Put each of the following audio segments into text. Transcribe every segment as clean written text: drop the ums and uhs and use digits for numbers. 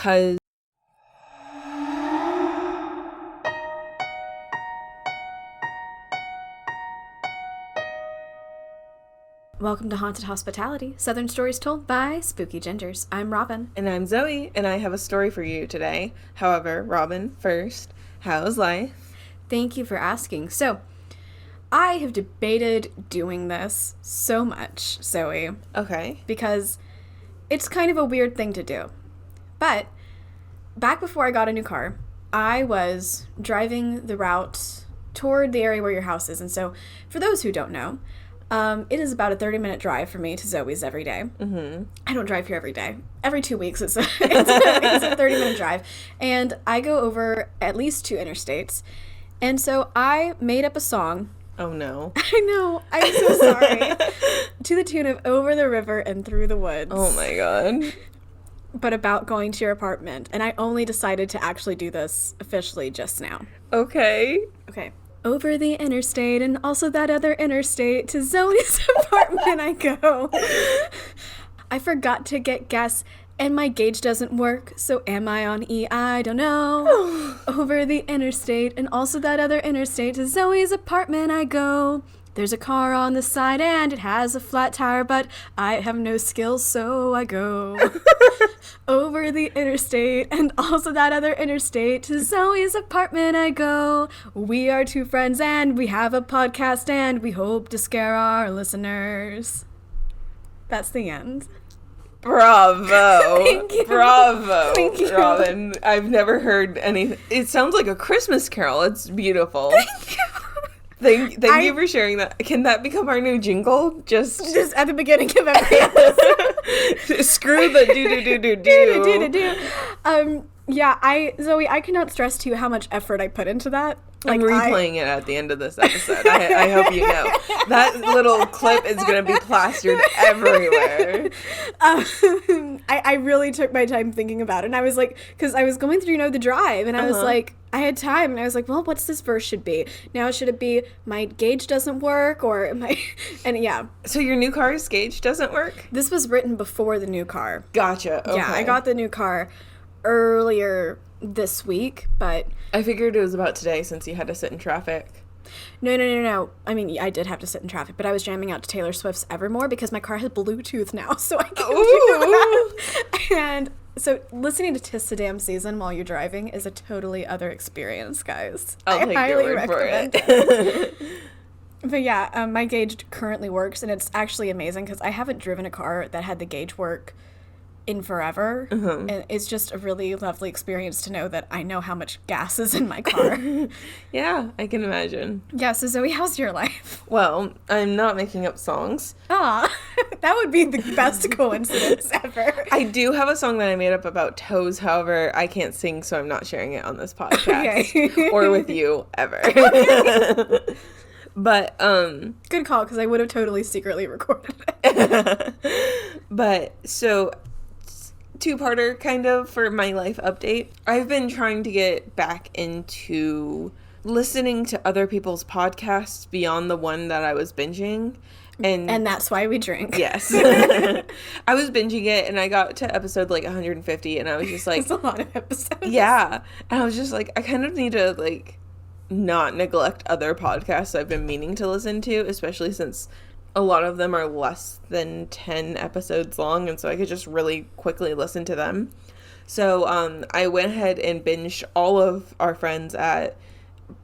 because Welcome to Haunted Hospitality, Southern Stories Told by Spooky Gingers. I'm Robin. And I'm Zoe, and I have a story for you today. However, Robin, first, how's life? Thank you for asking. So, I have debated doing this so much, Zoe. Okay. Because it's kind of a weird thing to do. But, back before I got a new car, I was driving the route toward the area where your house is. And so, for those who don't know, it is about a 30-minute drive for me to Zoe's every day. Mm-hmm. I don't drive here every day. Every 2 weeks it's a 30-minute drive. And I go over at least 2 interstates. And so I made up a song. Oh, no. I know. I'm so sorry. To the tune of Over the River and Through the Woods. Oh, my God. But about going to your apartment. And I only decided to actually do this officially just now. Okay. Okay. Over the interstate and also that other interstate to Zoe's apartment I go. I forgot to get gas and my gauge doesn't work, so am I on E? I don't know. Over the interstate and also that other interstate to Zoe's apartment I go. There's a car on the side and it has a flat tire, but I have no skills, so I go. Over the interstate and also that other interstate to Zoe's apartment I go. We are 2 friends and we have a podcast and we hope to scare our listeners. That's the end. Bravo. Thank you. Bravo. Thank you. Robin, I've never heard anything. It sounds like a Christmas carol. It's beautiful. Thank you. Thank you for sharing that. Can that become our new jingle? Just at the beginning of every episode. Screw the do. Yeah, Zoe, I cannot stress to you how much effort I put into that. I'm replaying it at the end of this episode. I hope you know. That little clip is going to be plastered everywhere. I really took my time thinking about it. And I was like, because I was going through, the drive. And I was like, I had time. And I was like, well, what's this verse should be? Now, should it be my gauge doesn't work? Or and yeah. So your new car's gauge doesn't work? This was written before the new car. Gotcha. Okay. Yeah, I got the new car earlier this week, but I figured it was about today since you had to sit in traffic. No. I mean, I did have to sit in traffic, but I was jamming out to Taylor Swift's Evermore because my car has Bluetooth now, so I can do that. And so listening to "'Tis the Damn Season" while you're driving is a totally other experience, guys. I'll take your word for it. But yeah, my gauge currently works, and it's actually amazing because I haven't driven a car that had the gauge work in forever, and it's just a really lovely experience to know that I know how much gas is in my car. Yeah, I can imagine. Yeah, so Zoe, how's your life? Well, I'm not making up songs. Aw, that would be the best coincidence ever. I do have a song that I made up about toes, however, I can't sing, so I'm not sharing it on this podcast. Okay. Or with you, ever. But, Good call, because I would have totally secretly recorded it. But, so 2-parter kind of for my life update. I've been trying to get back into listening to other people's podcasts beyond the one that I was binging. And that's why we drink. Yes. I was binging it and I got to episode like 150 and I was just like... That's a lot of episodes. Yeah. And I was just like, I kind of need to like not neglect other podcasts I've been meaning to listen to, especially since a lot of them are less than 10 episodes long, and so I could just really quickly listen to them. So I went ahead and binged all of our friends at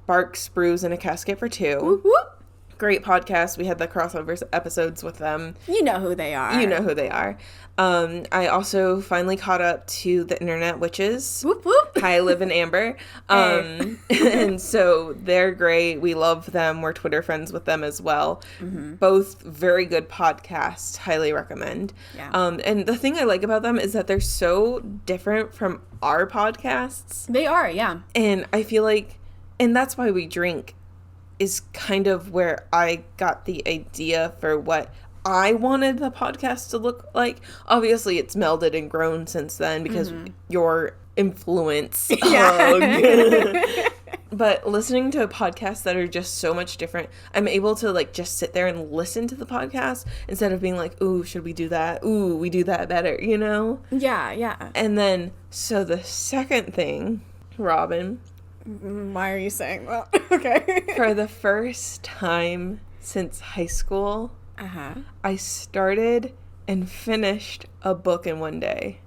Barks, Brews, and a Casket for 2. Whoop, whoop. Great podcast. We had the crossover episodes with them. You know who they are. You know who they are. I also finally caught up to the Internet Witches. Whoop, whoop. Hi, Liv and Amber. And so they're great. We love them. We're Twitter friends with them as well. Mm-hmm. Both very good podcasts. Highly recommend. Yeah. And the thing I like about them is that they're so different from our podcasts. They are, yeah. And I feel like, and that's why we drink, is kind of where I got the idea for what I wanted the podcast to look like. Obviously, it's melded and grown since then because your influence. Yeah. But listening to podcasts that are just so much different, I'm able to like just sit there and listen to the podcast instead of being like, ooh, should we do that? Ooh, we do that better, you know? Yeah, yeah. And then, so the second thing, Robin. Why are you saying that? Okay. For the first time since high school, I started and finished a book in one day.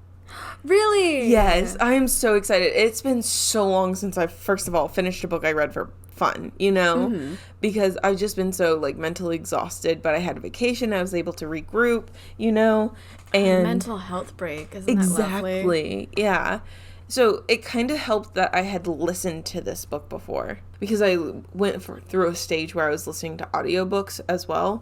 Really? Yes, I am so excited. It's been so long since I, first of all, finished a book I read for fun, you know? Because I've just been so, like, mentally exhausted, but I had a vacation. I was able to regroup, you know? And a mental health break, isn't that lovely? Exactly, yeah. So it kind of helped that I had listened to this book before, because I went through a stage where I was listening to audiobooks as well.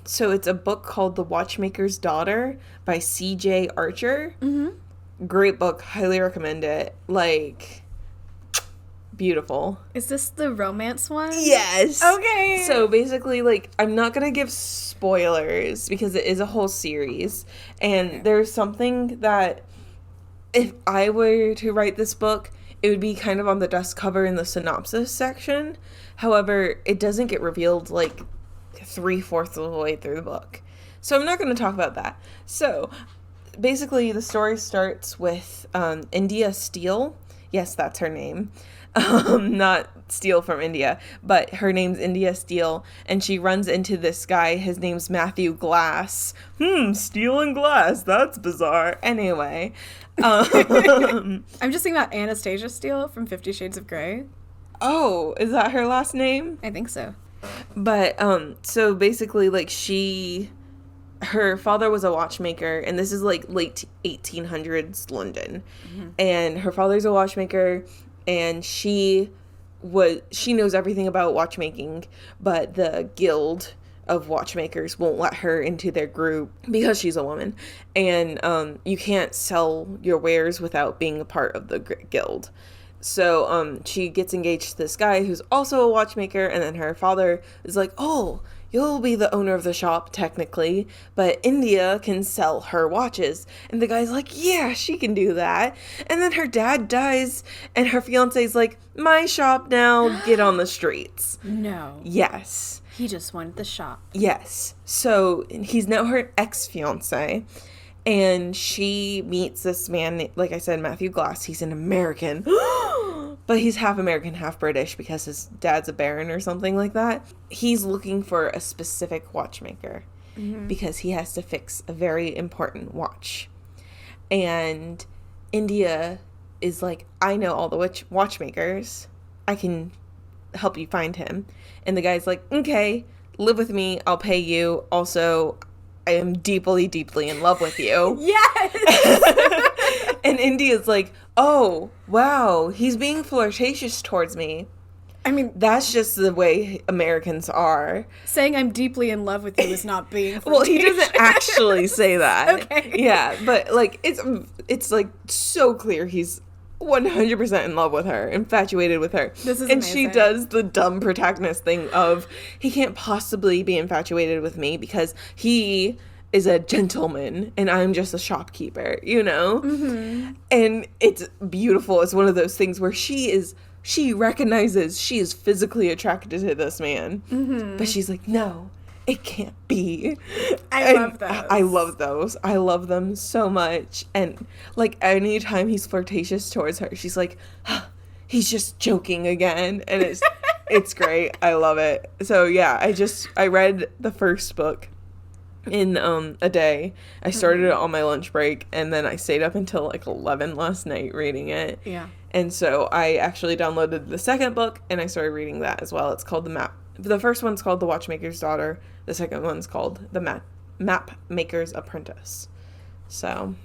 So it's a book called The Watchmaker's Daughter by C.J. Archer. Great book. Highly recommend it. Like, beautiful. Is this the romance one? Yes. Okay. So basically, like, I'm not going to give spoilers because it is a whole series. And there's something that if I were to write this book, it would be kind of on the dust cover in the synopsis section. However, it doesn't get revealed, like, 3/4 of the way through the book. So I'm not going to talk about that. So basically the story starts with India Steele. Yes, that's her name. Not Steele from India, but her name's India Steele, and she runs into this guy. His name's Matthew Glass. Steele and Glass. That's bizarre. Anyway. I'm just thinking about Anastasia Steele from 50 Shades of Grey. Oh, is that her last name? I think so. But, so basically, like, her father was a watchmaker, and this is, like, late 1800s London. And her father's a watchmaker, and she knows everything about watchmaking, but the guild of watchmakers won't let her into their group because she's a woman. And, you can't sell your wares without being a part of the guild. So, she gets engaged to this guy who's also a watchmaker, and then her father is like, oh, you'll be the owner of the shop, technically, but India can sell her watches. And the guy's like, yeah, she can do that. And then her dad dies, and her fiance's like, my shop now, get on the streets. No. Yes. He just wanted the shop. Yes. So, he's now her ex-fiance. And she meets this man, like I said, Matthew Glass. He's an American. But he's half American, half British because his dad's a baron or something like that. He's looking for a specific watchmaker because he has to fix a very important watch. And India is like, I know all the watchmakers. I can help you find him. And the guy's like, okay, live with me. I'll pay you. Also, I am deeply, deeply in love with you. Yes! And India's like, oh, wow, he's being flirtatious towards me. I mean, that's just the way Americans are. Saying I'm deeply in love with you is not being flirtatious. Well, he doesn't actually say that. Okay. Yeah, but, like, it's like, so clear he's 100% in love with her, infatuated with her. This is and amazing. She does the dumb protagonist thing of, he can't possibly be infatuated with me because he is a gentleman and I'm just a shopkeeper, you know? And it's beautiful. It's one of those things where she recognizes she is physically attracted to this man, but she's like, no, it can't be. I love those. I love those. I love them so much. And, like, anytime he's flirtatious towards her, she's like, he's just joking again. And it's great. I love it. So, yeah, I read the first book in a day. I started it on my lunch break, and then I stayed up until, like, 11 last night reading it. Yeah. And so I actually downloaded the second book, and I started reading that as well. It's called The first one's called The Watchmaker's Daughter. The second one's called The Map Maker's Apprentice. So,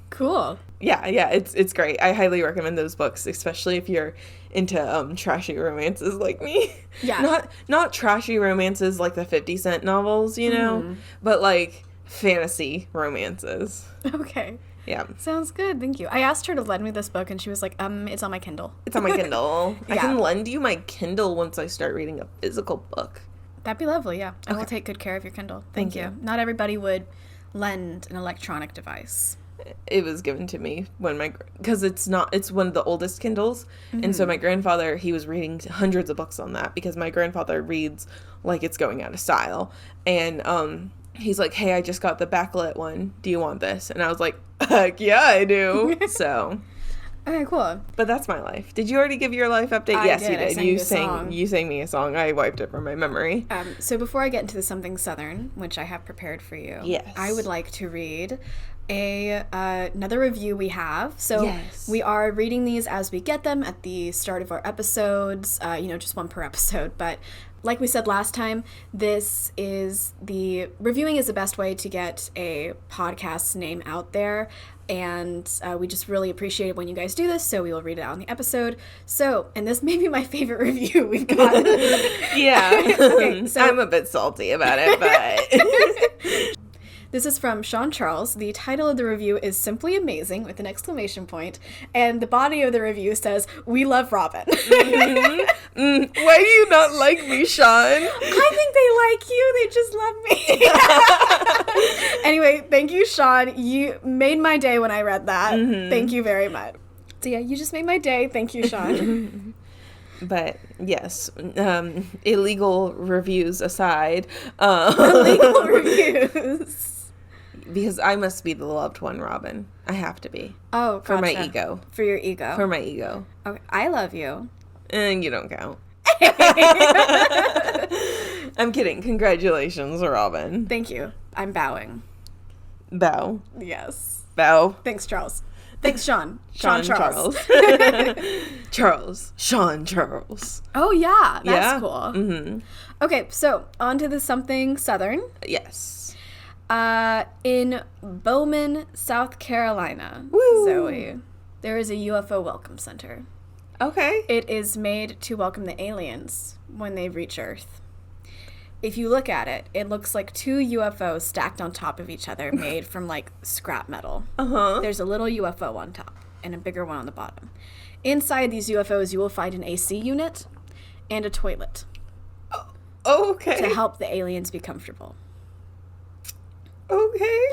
cool. Yeah, it's great. I highly recommend those books, especially if you're into trashy romances like me. Yeah. Not trashy romances like the 50 Cent novels, you know, but like fantasy romances. Okay. Yeah. Sounds good. Thank you. I asked her to lend me this book, and she was like, it's on my Kindle. It's on my Kindle. Yeah. I can lend you my Kindle once I start reading a physical book. That'd be lovely, yeah. I Okay. will take good care of your Kindle. Thank you. Not everybody would lend an electronic device. It was given to me when because it's one of the oldest Kindles. And so my grandfather, he was reading hundreds of books on that because my grandfather reads like it's going out of style. And he's like, hey, I just got the backlit one. Do you want this? And I was like, heck yeah, I do. So. Okay, cool. But that's my life. Did you already give your life update? Yes, you did. You sang me a song. I wiped it from my memory. So before I get into the Something Southern, which I have prepared for you, yes, I would like to read another review we have. So yes, we are reading these as we get them at the start of our episodes, just one per episode. But like we said last time, reviewing is the best way to get a podcast's name out there. And we just really appreciate it when you guys do this, so we will read it out in the episode. So, and this may be my favorite review we've got. Yeah. Okay, so I'm a bit salty about it, but... This is from Sean Charles. The title of the review is Simply Amazing with an exclamation point, and the body of the review says, "We love Robin." Why do you not like me, Sean? I think they like you. They just love me. Anyway, thank you, Sean. You made my day when I read that. Thank you very much. So yeah, you just made my day. Thank you, Sean. But yes, illegal reviews aside. Illegal reviews. Because I must be the loved one, Robin. I have to be. Oh, gotcha. For my ego. For your ego. For my ego. Okay, I love you. And you don't count. I'm kidding. Congratulations, Robin. Thank you. I'm bowing. Bow. Yes. Bow. Thanks, Charles. Thanks, Sean. Sean Charles. Charles. Sean Charles. Oh, yeah. That's cool. Mm-hmm. Okay, so on to the Something Southern. Yes. In Bowman, South Carolina, Woo. Zoey, there is a UFO Welcome Center. Okay. It is made to welcome the aliens when they reach Earth. If you look at it, it looks like two UFOs stacked on top of each other made from, like, scrap metal. Uh-huh. There's a little UFO on top and a bigger one on the bottom. Inside these UFOs, you will find an AC unit and a toilet. Oh, okay. To help the aliens be comfortable. Okay.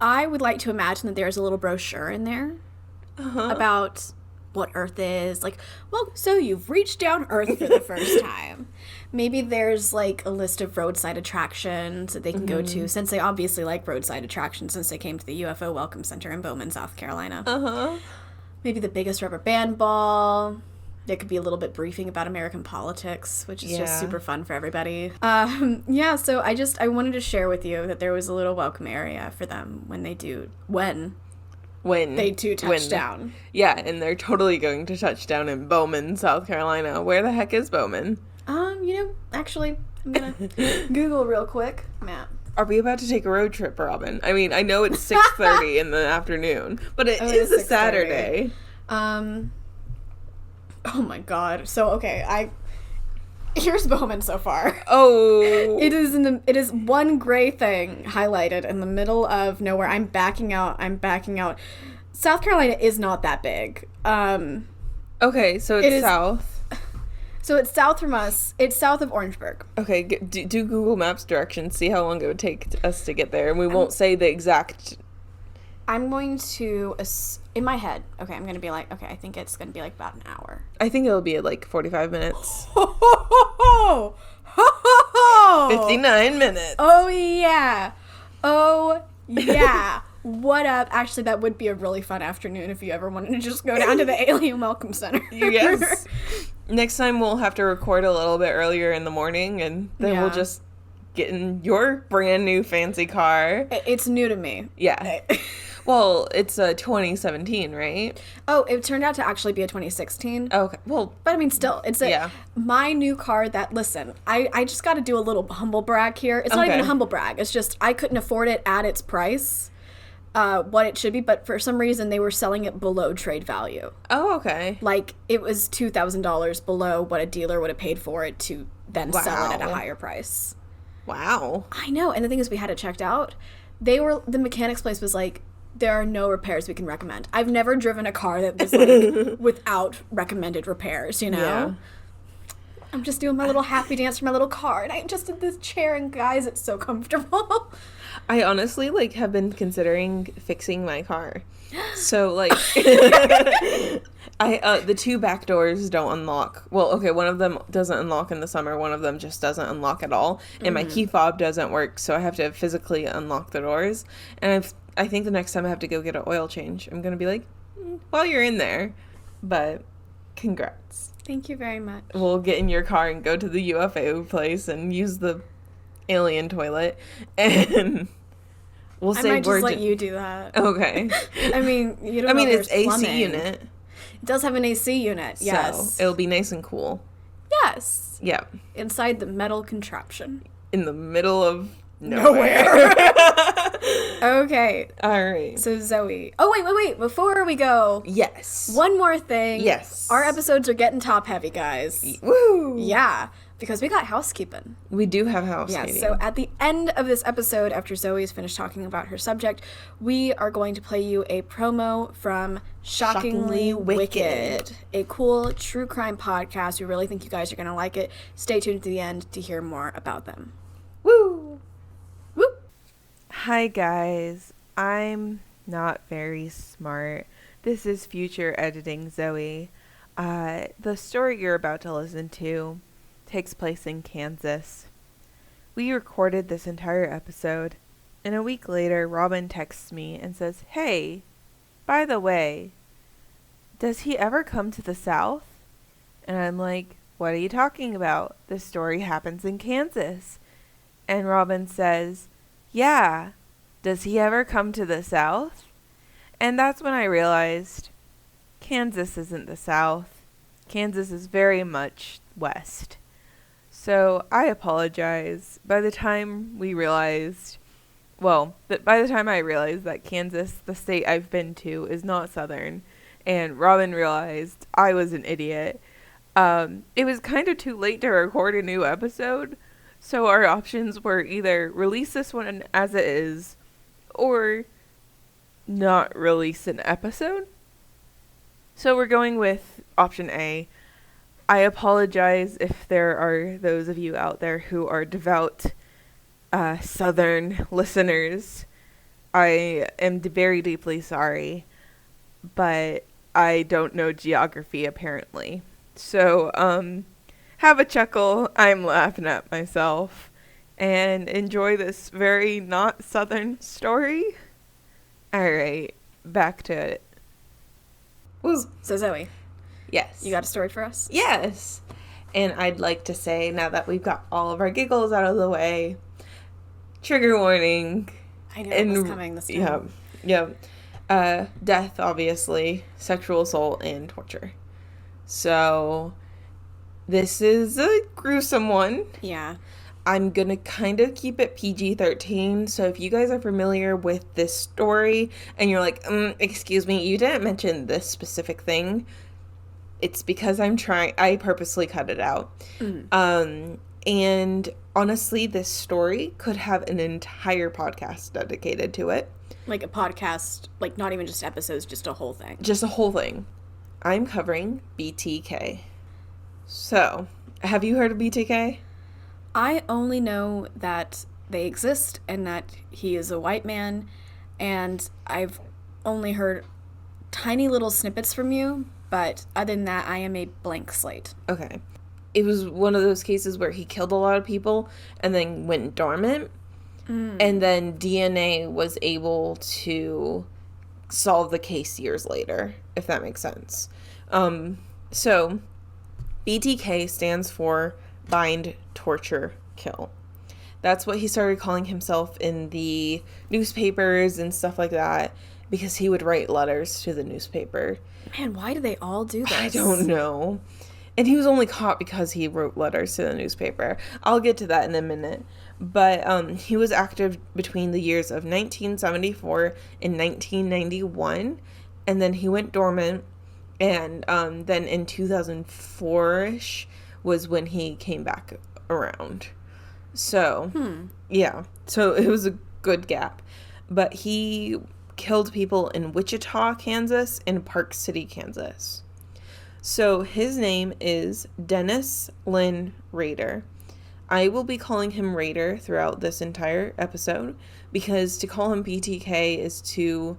I would like to imagine that there's a little brochure in there about what Earth is. Like, well, so you've reached down Earth for the first time. Maybe there's, like, a list of roadside attractions that they can go to, since they obviously like roadside attractions since they came to the UFO Welcome Center in Bowman, South Carolina. Uh-huh. Maybe the biggest rubber band ball. There could be a little bit briefing about American politics, which is just super fun for everybody. So I wanted to share with you that there was a little welcome area for them when they do touch down. Yeah, and they're totally going to touch down in Bowman, South Carolina. Where the heck is Bowman? Actually, I'm gonna Google real quick. Map. Are we about to take a road trip, Robin? I mean, I know it's 6:30 in the afternoon, but it is a Saturday. Oh my god. So, okay, here's Bowman so far. Oh. It is one gray thing highlighted in the middle of nowhere. I'm backing out. South Carolina is not that big. Okay, so it's south. So it's south from us. It's south of Orangeburg. Okay, do Google Maps directions. See how long it would take us to get there, and we won't say the exact... I'm going to, in my head, okay, I'm going to be like, okay, I think it's going to be like about an hour. I think it'll be like 45 minutes. 59 minutes. Oh, yeah. What up? Actually, that would be a really fun afternoon if you ever wanted to just go down to the Alien Welcome Center. Yes. Next time we'll have to record a little bit earlier in the morning, and then we'll just get in your brand new fancy car. It's new to me. Yeah. Well, it's a 2017, right? Oh, it turned out to actually be a 2016. Okay, well... But I mean, still, it's my new car that, listen, I just got to do a little humble brag here. It's not even a humble brag. It's just, I couldn't afford it at its price, what it should be, but for some reason they were selling it below trade value. Oh, okay. Like, it was $2,000 below what a dealer would have paid for it to then sell it at a higher price. Wow. I know, and the thing is, we had it checked out. The mechanics place was like, there are no repairs we can recommend. I've never driven a car that was like without recommended repairs, you know? I'm just doing my little happy dance from my little car, and I adjusted this chair, and guys, it's so comfortable. I honestly, like, have been considering fixing my car. So, like, the two back doors don't unlock. Well, okay, one of them doesn't unlock in the summer, one of them just doesn't unlock at all, and my key fob doesn't work, so I have to physically unlock the doors. And I think the next time I have to go get an oil change, I'm gonna be like, while you're in there. But congrats. Thank you very much. We'll get in your car and go to the UFO place and use the alien toilet, and we'll say I might just let you do that. Okay. I mean, you don't know it's AC plumbing. unit. It does have an AC unit, yes. So it'll be nice and cool. Yes. Yeah. Inside the metal contraption. In the middle of nowhere. Okay. All right. So Zoey. Oh, wait. Before we go. Yes. One more thing. Yes. Our episodes are getting top heavy, guys. Woo. Yeah. Because we got housekeeping. We do have housekeeping. Yeah, so at the end of this episode, after Zoe's finished talking about her subject, we are going to play you a promo from Shockingly Wicked, a cool true crime podcast. We really think you guys are going to like it. Stay tuned to the end to hear more about them. Woo! Woo! Hi, guys. I'm not very smart. This is future editing Zoey. The story you're about to listen to takes place in Kansas. We recorded this entire episode, and a week later, Robin texts me and says, "Hey, by the way, does he ever come to the South?" And I'm like, "What are you talking about? This story happens in Kansas." And Robin says, "Yeah, does he ever come to the South?" And that's when I realized Kansas isn't the South. Kansas is very much west. So I apologize. By the time I realized that Kansas, the state I've been to, is not southern, and Robin realized I was an idiot, it was kind of too late to record a new episode, so our options were either release this one as it is, or not release an episode. So we're going with option A. I apologize if there are those of you out there who are devout Southern listeners. I am very deeply sorry, but I don't know geography apparently. So, have a chuckle. I'm laughing at myself, and enjoy this very not Southern story. All right, back to it. Woo. So Zoey. Yes. You got a story for us? Yes. And I'd like to say, now that we've got all of our giggles out of the way, trigger warning. I knew it was coming this time. Yeah. Death, obviously, sexual assault, and torture. So, this is a gruesome one. Yeah. I'm going to kind of keep it PG-13, so if you guys are familiar with this story, and you're like, excuse me, you didn't mention this specific thing, it's because I purposely cut it out. And honestly, this story could have an entire podcast dedicated to it. Like a podcast, like not even just episodes, just a whole thing. Just a whole thing. I'm covering BTK. So, have you heard of BTK? I only know that they exist and that he is a white man, and I've only heard tiny little snippets from you, but other than that, I am a blank slate. Okay. It was one of those cases where he killed a lot of people and then went dormant, and then DNA was able to solve the case years later, if that makes sense. So, BTK stands for Bind, Torture, Kill. That's what he started calling himself in the newspapers and stuff like that, because he would write letters to the newspaper. Man, why do they all do this? I don't know. And he was only caught because he wrote letters to the newspaper. I'll get to that in a minute. But he was active between the years of 1974 and 1991. And then he went dormant. And then in 2004-ish was when he came back around. So, yeah. So it was a good gap. But he killed people in Wichita, Kansas, and Park City, Kansas. So his name is Dennis Lynn Rader. I will be calling him Rader throughout this entire episode because to call him BTK is to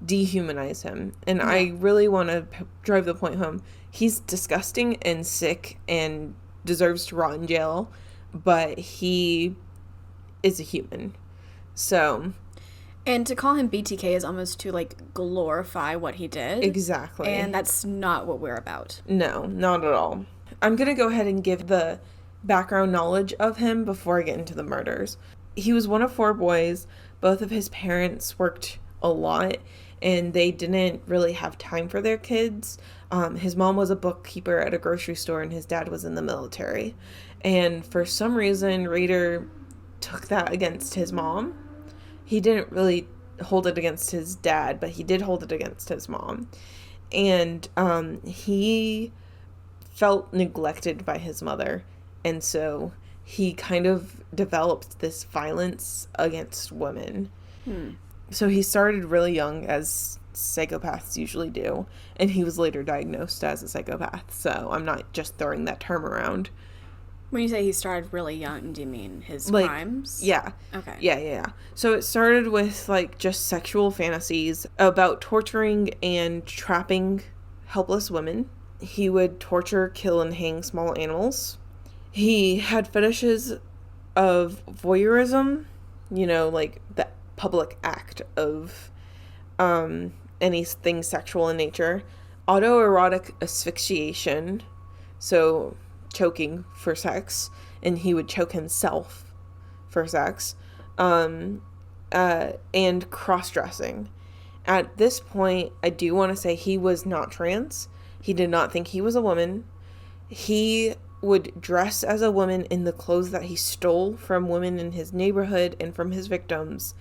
dehumanize him. And I really want to drive the point home. He's disgusting and sick and deserves to rot in jail, but he is a human. So... And to call him BTK is almost to, like, glorify what he did. Exactly. And that's not what we're about. No, not at all. I'm going to go ahead and give the background knowledge of him before I get into the murders. He was one of 4 boys. Both of his parents worked a lot, and they didn't really have time for their kids. His mom was a bookkeeper at a grocery store, and his dad was in the military. And for some reason, Rader took that against his mom. He didn't really hold it against his dad, but he did hold it against his mom. And he felt neglected by his mother. And so he kind of developed this violence against women. So he started really young, as psychopaths usually do. And he was later diagnosed as a psychopath. So I'm not just throwing that term around. When you say he started really young, do you mean his crimes? Yeah. Okay. Yeah. So it started with, like, just sexual fantasies about torturing and trapping helpless women. He would torture, kill, and hang small animals. He had fetishes of voyeurism, like the public act of anything sexual in nature. Autoerotic asphyxiation, so choking for sex, and he would choke himself for sex, and cross-dressing. At this point, I do want to say he was not trans. He did not think he was a woman. He would dress as a woman in the clothes that he stole from women in his neighborhood and from his victims,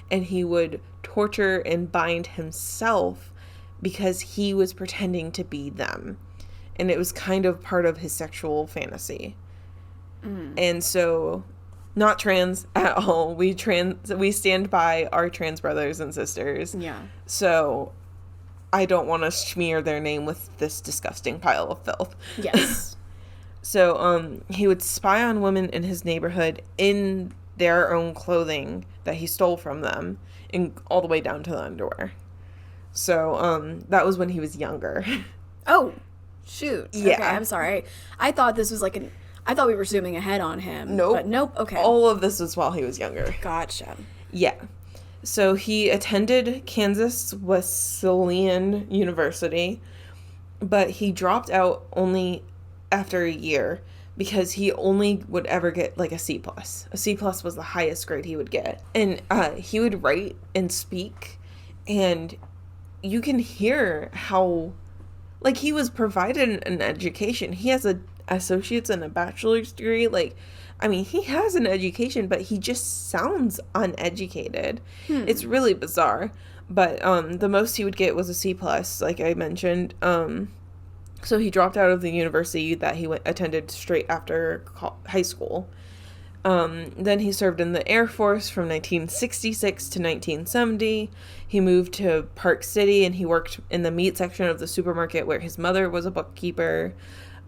and he would torture and bind himself because he was pretending to be them. And it was kind of part of his sexual fantasy. And so, not trans at all. We stand by our trans brothers and sisters. Yeah. So, I don't want to smear their name with this disgusting pile of filth. Yes. So, he would spy on women in his neighborhood in their own clothing that he stole from them, and all the way down to the underwear. So, that was when he was younger. Oh, shoot. Yeah. Okay, I'm sorry. I thought this was like I thought we were zooming ahead on him. Nope. But nope. Okay. All of this was while he was younger. Gotcha. Yeah. So he attended Kansas Wesleyan University, but he dropped out only after a year because he only would ever get like a C+. A C+ was the highest grade he would get. And he would write and speak, and you can hear how, like, he was provided an education. He has an associate's and a bachelor's degree. Like, I mean, he has an education, but he just sounds uneducated. It's really bizarre. But the most he would get was a C+, like I mentioned. So he dropped out of the university that he attended straight after high school. Then he served in the Air Force from 1966 to 1970. He moved to Park City, and he worked in the meat section of the supermarket where his mother was a bookkeeper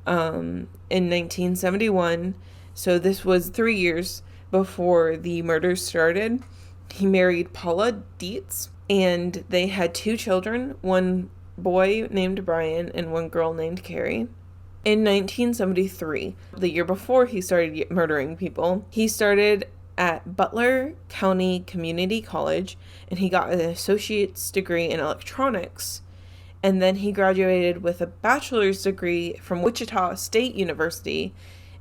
in 1971. So this was 3 years before the murders started. He married Paula Dietz, and they had 2 children, one boy named Brian and one girl named Carrie. In 1973, the year before he started murdering people, he started at Butler County Community College, and he got an associate's degree in electronics. And then he graduated with a bachelor's degree from Wichita State University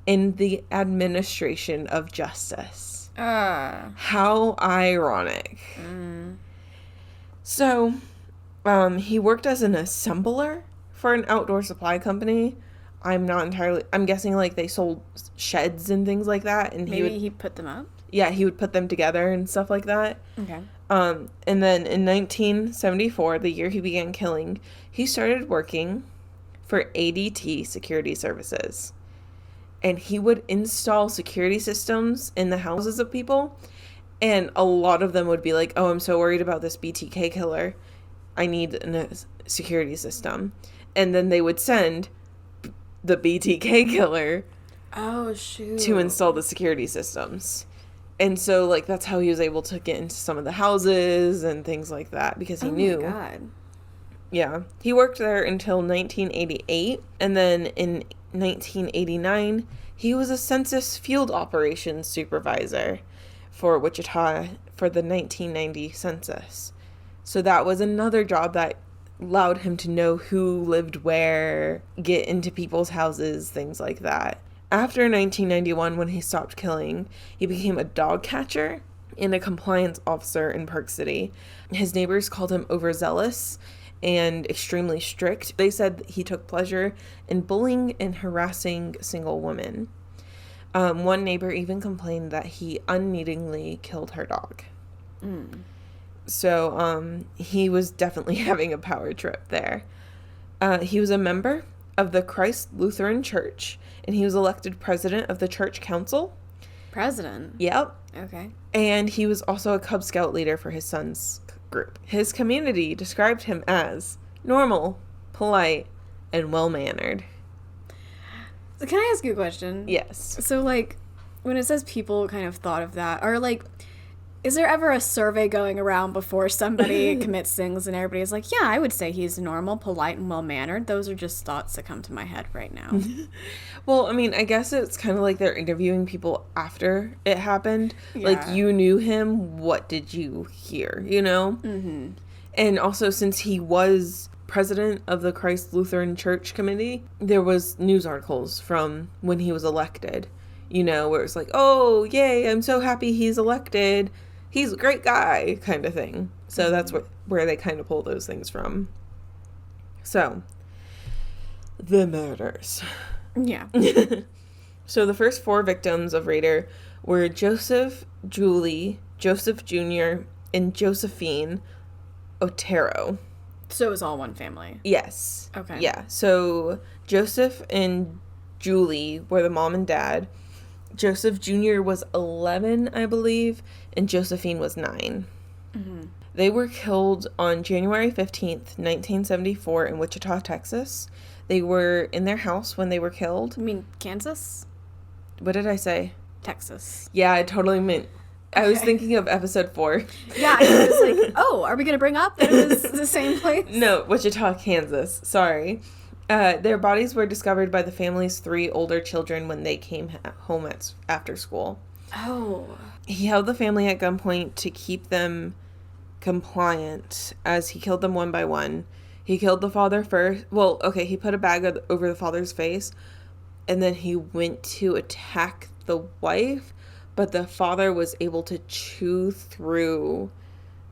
in the administration of justice. How ironic. So, he worked as an assembler for an outdoor supply company. I'm guessing like they sold sheds and things like that. And he put them up? Yeah, he would put them together and stuff like that. Okay. And then in 1974, the year he began killing, he started working for ADT Security Services. And he would install security systems in the houses of people. And a lot of them would be like, oh, I'm so worried about this BTK killer. I need a security system. And then they would send the BTK killer Oh, shoot. to install the security systems. And so, like, that's how he was able to get into some of the houses and things like that, because he knew. Oh, my God. Yeah. He worked there until 1988, and then in 1989, he was a census field operations supervisor for Wichita for the 1990 census. So that was another job that allowed him to know who lived where, get into people's houses, things like that. After 1991, when he stopped killing, he became a dog catcher and a compliance officer in Park City. His neighbors called him overzealous and extremely strict. They said he took pleasure in bullying and harassing single women. One neighbor even complained that he unneedingly killed her dog. So he was definitely having a power trip there. He was a member of the Christ Lutheran Church, and he was elected president of the church council. President? Yep. Okay. And he was also a Cub Scout leader for his son's group. His community described him as normal, polite, and well-mannered. So can I ask you a question? Yes. So, like, when it says people kind of thought of that, or, like, is there ever a survey going around before somebody commits things and everybody's like, yeah, I would say he's normal, polite, and well-mannered? Those are just thoughts that come to my head right now. Well, I mean, I guess it's kind of like they're interviewing people after it happened. Yeah. Like, you knew him, what did you hear, you know? Mm-hmm. And also, since he was president of the Christ Lutheran Church Committee, there was news articles from when he was elected, you know, where it's like, oh, yay, I'm so happy he's elected. He's a great guy, kind of thing. So that's where they kind of pull those things from. So, the murders. Yeah. So the first 4 victims of Rader were Joseph, Julie, Joseph Jr., and Josephine Otero. So it was all one family? Yes. Okay. Yeah. So Joseph and Julie were the mom and dad. Joseph Jr. was 11, I believe, and Josephine was 9. Mm-hmm. They were killed on January 15th, 1974 in Wichita, Texas. They were in their house when they were killed. You mean Kansas? What did I say? Texas. Yeah, I totally meant... I was thinking of episode 4. Yeah, I was like, oh, are we going to bring up that it was the same place? No, Wichita, Kansas. Sorry. Their bodies were discovered by the family's 3 older children when they came home after school. Oh. He held the family at gunpoint to keep them compliant as he killed them one by one. He killed the father first. Well, okay, he put a bag over the father's face, and then he went to attack the wife, but the father was able to chew through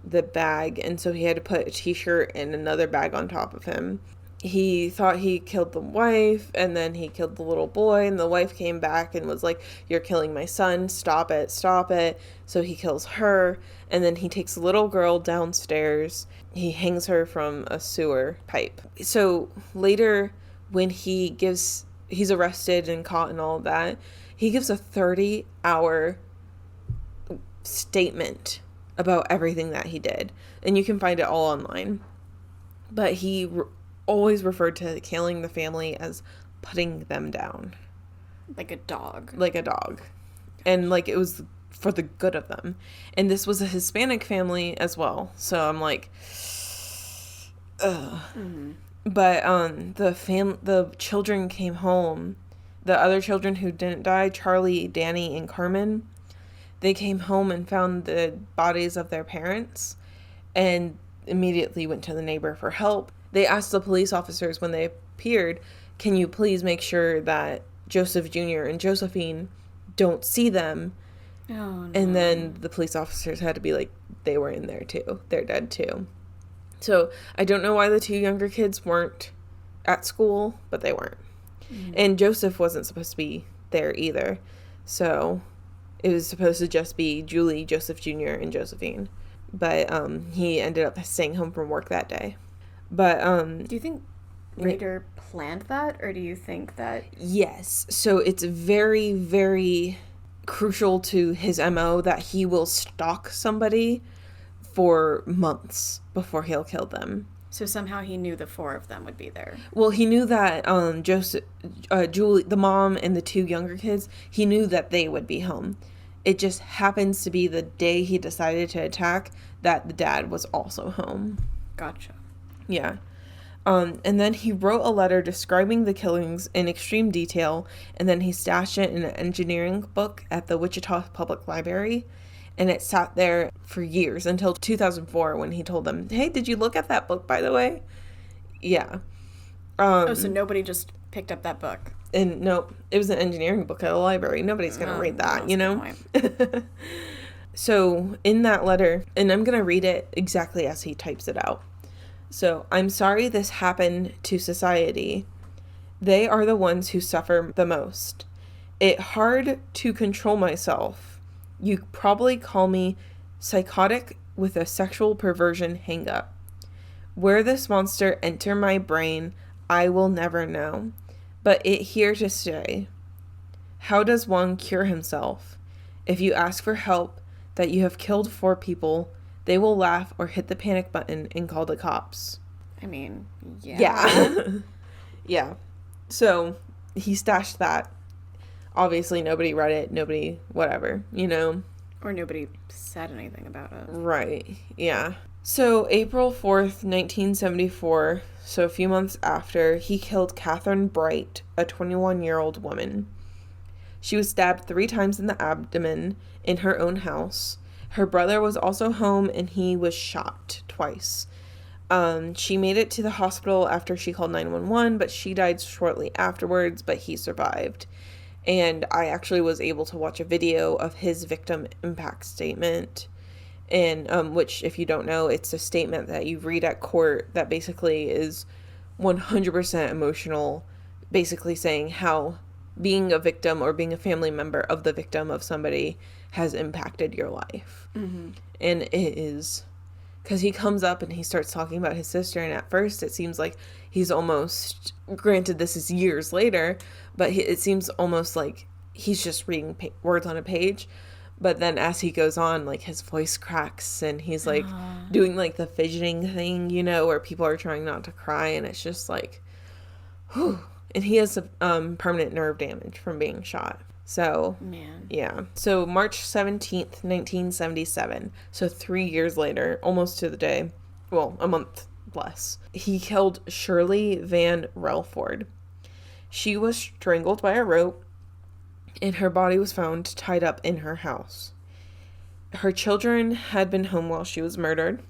the bag, and so he had to put a t-shirt and another bag on top of him. He thought he killed the wife, and then he killed the little boy, and the wife came back and was like, you're killing my son, stop it, stop it. So he kills her, and then he takes the little girl downstairs. He hangs her from a sewer pipe. So later, when he's arrested and caught and all of that, he gives a 30-hour statement about everything that he did. And you can find it all online. But he always referred to killing the family as putting them down. Like a dog. Like a dog. And, like, it was for the good of them. And this was a Hispanic family as well. So I'm like, ugh. Mm-hmm. But the children came home. The other children who didn't die, Charlie, Danny, and Carmen, they came home and found the bodies of their parents and immediately went to the neighbor for help. They asked the police officers when they appeared, can you please make sure that Joseph Jr. and Josephine don't see them? Oh, no. And then the police officers had to be like, they were in there too. They're dead too. So I don't know why the 2 younger kids weren't at school, but they weren't. Mm-hmm. And Joseph wasn't supposed to be there either. So it was supposed to just be Julie, Joseph Jr., and Josephine. But he ended up staying home from work that day. But do you think Rader planned that, or do you think that... Yes. So it's very, very crucial to his MO that he will stalk somebody for months before he'll kill them. So somehow he knew the 4 of them would be there. Well, he knew that Julie, the mom, and the 2 younger kids, he knew that they would be home. It just happens to be the day he decided to attack that the dad was also home. Gotcha. Yeah. And then he wrote a letter describing the killings in extreme detail, and then he stashed it in an engineering book at the Wichita Public Library, and it sat there for years until 2004 when he told them, hey, did you look at that book, by the way? Yeah. So nobody just picked up that book? And no, it was an engineering book at a library. Nobody's going to read that, you know? So in that letter, and I'm going to read it exactly as he types it out. So, I'm sorry this happened to society. They are the ones who suffer the most. It's hard to control myself. You probably call me psychotic with a sexual perversion hang-up. Where this monster enter my brain, I will never know. But it here to stay. How does one cure himself? If you ask for help that you have killed 4 people, they will laugh or hit the panic button and call the cops. I mean, yeah. Yeah. Yeah. So he stashed that. Obviously, nobody read it. Nobody, whatever, you know. Or nobody said anything about it. Right. Yeah. So April 4th, 1974, so a few months after, he killed Catherine Bright, a 21-year-old woman. She was stabbed 3 times in the abdomen in her own house. Her brother was also home, and he was shot twice. She made it to the hospital after she called 911, but she died shortly afterwards, but he survived. And I actually was able to watch a video of his victim impact statement, and which, if you don't know, it's a statement that you read at court that basically is 100% emotional, basically saying how being a victim or being a family member of the victim of somebody has impacted your life. Mm-hmm. And it is, because he comes up and he starts talking about his sister, and at first it seems like he's almost, granted this is years later, but it seems almost like he's just reading words on a page. But then as he goes on, like, his voice cracks and he's like doing like the fidgeting thing, you know, where people are trying not to cry, and it's just like, whew. And he has permanent nerve damage from being shot. So, man. Yeah. So March 17th, 1977. So 3 years later, almost to the day, well, a month less, he killed Shirley Van Relford. She was strangled by a rope, and her body was found tied up in her house. Her children had been home while she was murdered.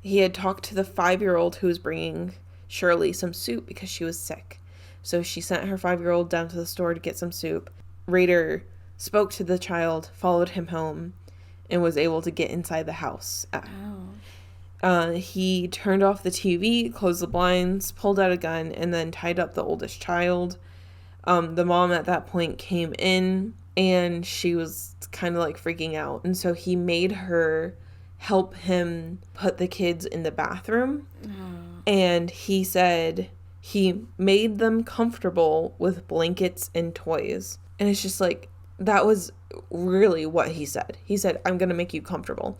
He had talked to the 5-year-old who was bringing Shirley some soup because she was sick. So she sent her 5-year-old down to the store to get some soup. Rader spoke to the child, followed him home, and was able to get inside the house. He turned off the TV, closed the blinds, pulled out a gun, and then tied up the oldest child. The mom at that point came in, and she was kind of like freaking out. And so he made her help him put the kids in the bathroom. And he said he made them comfortable with blankets and toys. And it's just like, that was really what he said. He said, I'm going to make you comfortable.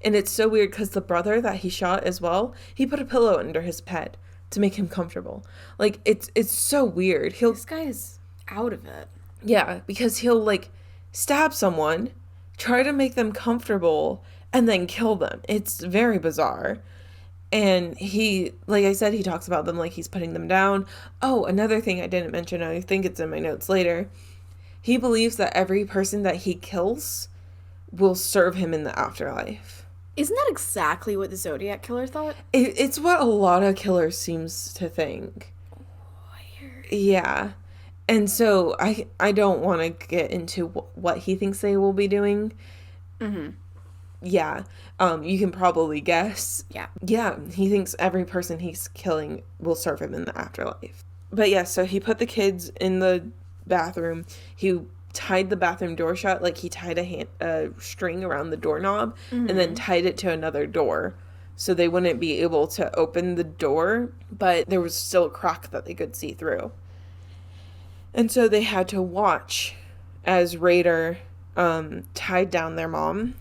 And it's so weird because the brother that he shot as well, he put a pillow under his bed to make him comfortable. Like, it's so weird. This guy is out of it. Yeah, because he'll, like, stab someone, try to make them comfortable, and then kill them. It's very bizarre. And he, like I said, he talks about them like he's putting them down. Oh, another thing I didn't mention, I think it's in my notes later. He believes that every person that he kills will serve him in the afterlife. Isn't that exactly what the Zodiac Killer thought? It's what a lot of killers seems to think. Weird. Yeah. And so I don't want to get into what he thinks they will be doing. Mm-hmm. Yeah. You can probably guess. Yeah. Yeah. He thinks every person he's killing will serve him in the afterlife. But yeah, so he put the kids in the bathroom. He tied the bathroom door shut, like he tied a string around the doorknob, and then tied it to another door so they wouldn't be able to open the door, but there was still a crack that they could see through. And so they had to watch as Rader tied down their mom.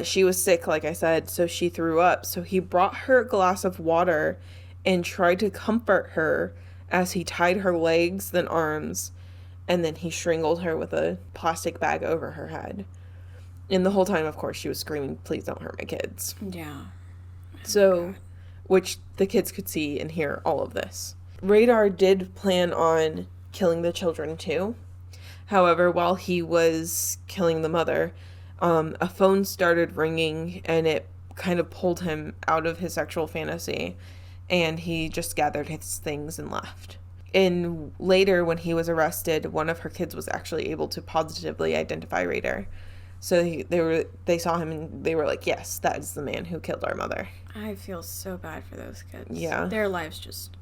She was sick, like I said, so she threw up. So he brought her a glass of water and tried to comfort her as he tied her legs, then arms, and then he strangled her with a plastic bag over her head. And the whole time, of course, she was screaming, "Please don't hurt my kids." Yeah. So, which the kids could see and hear all of this. Rader did plan on killing the children too. However, while he was killing the mother, a phone started ringing and it kind of pulled him out of his sexual fantasy, and he just gathered his things and left. And later, when he was arrested, one of her kids was actually able to positively identify Rader. So they saw him and they were like, yes, that is the man who killed our mother. I feel so bad for those kids. Yeah. Their lives just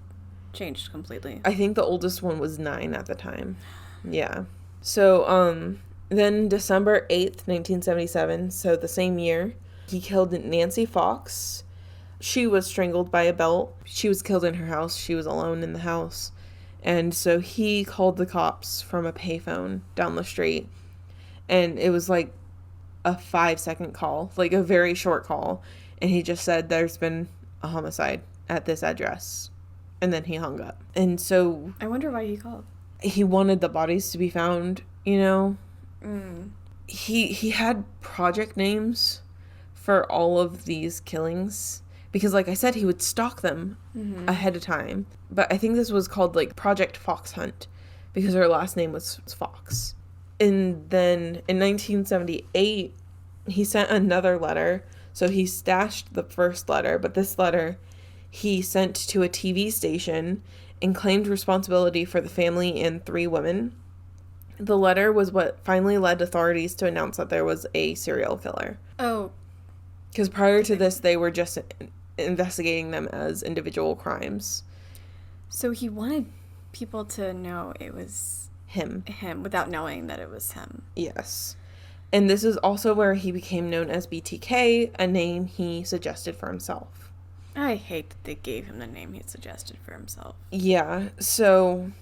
changed completely. I think the oldest one was 9 at the time. Yeah. So, then December 8th, 1977, so the same year, he killed Nancy Fox. She was strangled by a belt. She was killed in her house. She was alone in the house. And so he called the cops from a payphone down the street. And it was like a 5-second call, like a very short call. And he just said, "There's been a homicide at this address." And then he hung up. And so I wonder why he called. he wanted the bodies to be found, you know? Mm. He had project names for all of these killings. Because, like I said, he would stalk them ahead of time. But I think this was called, like, Project Fox Hunt. Because her last name was Fox. And then in 1978, he sent another letter. So he stashed the first letter. But this letter he sent to a TV station and claimed responsibility for the family and 3 women. The letter was what finally led authorities to announce that there was a serial killer. Oh. Because prior to this, they were just investigating them as individual crimes. So he wanted people to know it was Him. without knowing that it was him. Yes. And this is also where he became known as BTK, a name he suggested for himself. I hate that they gave him the name he suggested for himself. Yeah, so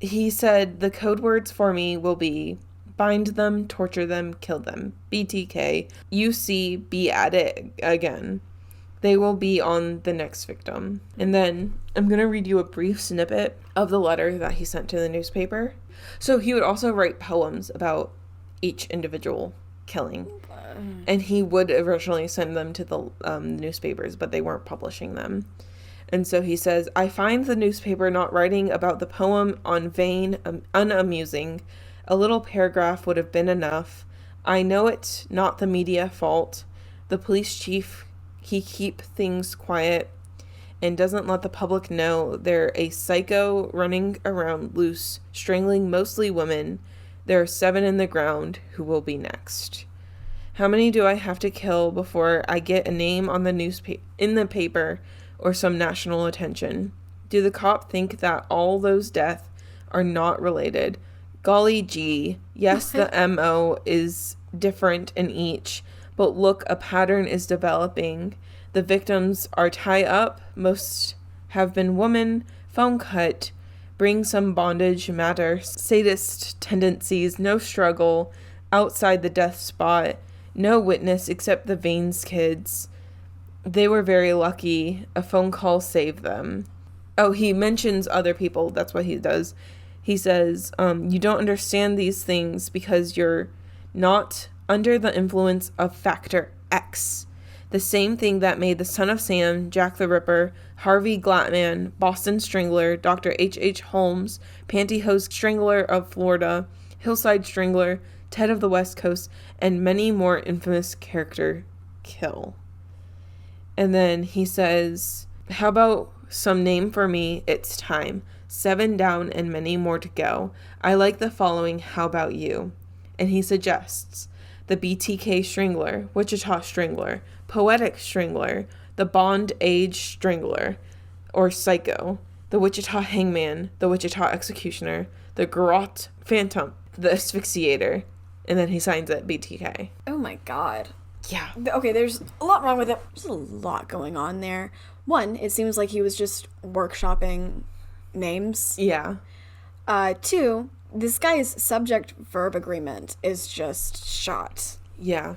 he said the code words for me will be bind them, torture them, kill them. BTK, UC, be at it again. They will be on the next victim. And then I'm going to read you a brief snippet of the letter that he sent to the newspaper. So he would also write poems about each individual killing. And he would originally send them to the newspapers, but they weren't publishing them. And so he says, "I find the newspaper not writing about the poem on vain, unamusing. A little paragraph would have been enough. I know it's not the media fault. The police chief, he keep things quiet and doesn't let the public know they're a psycho running around loose, strangling mostly women. There are 7 in the ground who will be next. How many do I have to kill before I get a name on the in the paper or some national attention? Do the cop think that all those deaths are not related? Golly gee, yes, the MO is different in each, but look, a pattern is developing. The victims are tie up, most have been women, phone cut, bring some bondage matter, sadist tendencies, no struggle, outside the death spot, no witness except the Vanes kids. They were very lucky. A phone call saved them." Oh, he mentions other people. That's what he does. He says, you don't understand these things because you're not under the influence of Factor X. The same thing that made the Son of Sam, Jack the Ripper, Harvey Glatman, Boston Strangler, Dr. H.H. Holmes, Pantyhose Strangler of Florida, Hillside Strangler, Ted of the West Coast, and many more infamous character kill. And then he says, how about some name for me? It's time. 7 down and many more to go. I like the following. How about you? And he suggests the BTK Strangler, Wichita Strangler, Poetic Strangler, the Bond Age Strangler, or Psycho, the Wichita Hangman, the Wichita Executioner, the Garrote Phantom, the Asphyxiator, and then he signs it BTK. Oh my god. Yeah. Okay, there's a lot wrong with it. There's a lot going on there. One, it seems like he was just workshopping names. Yeah. 2, this guy's subject-verb agreement is just shot. Yeah.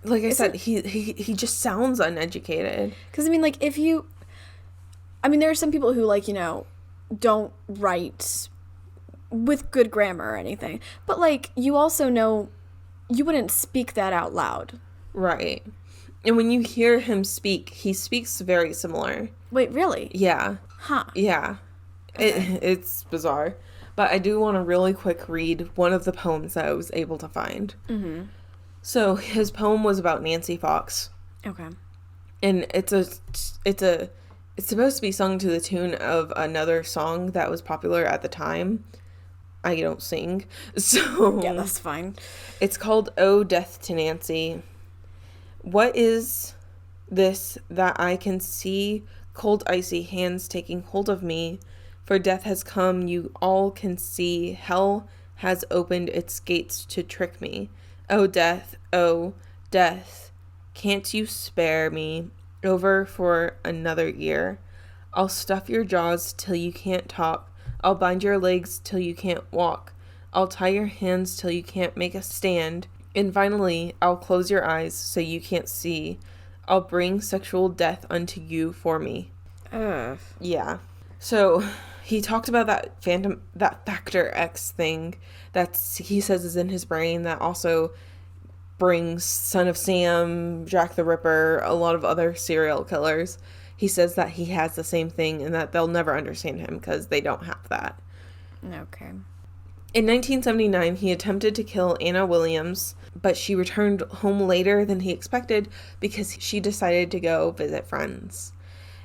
like I said, he just sounds uneducated. Because, I mean, like, there are some people who, like, don't write with good grammar or anything. But, like, you also know you wouldn't speak that out loud. Right. And when you hear him speak, he speaks very similar. Wait, really? Yeah. Huh. Yeah. Okay. It's bizarre. But I do want to really quick read one of the poems that I was able to find. Mm-hmm. So his poem was about Nancy Fox. Okay. And it's supposed to be sung to the tune of another song that was popular at the time. I don't sing. So yeah, that's fine. It's called Oh, Death to Nancy. What is this that I can see cold icy hands taking hold of me? For death has come, you all can see. Hell has opened its gates to trick me. Oh, death, can't you spare me over for another year? I'll stuff your jaws till you can't talk. I'll bind your legs till you can't walk. I'll tie your hands till you can't make a stand. And finally, I'll close your eyes so you can't see. I'll bring sexual death unto you for me. Yeah. So he talked about that Factor X thing that he says is in his brain that also brings Son of Sam, Jack the Ripper, a lot of other serial killers. He says that he has the same thing and that they'll never understand him because they don't have that. Okay. In 1979, he attempted to kill Anna Williams, but she returned home later than he expected because she decided to go visit friends.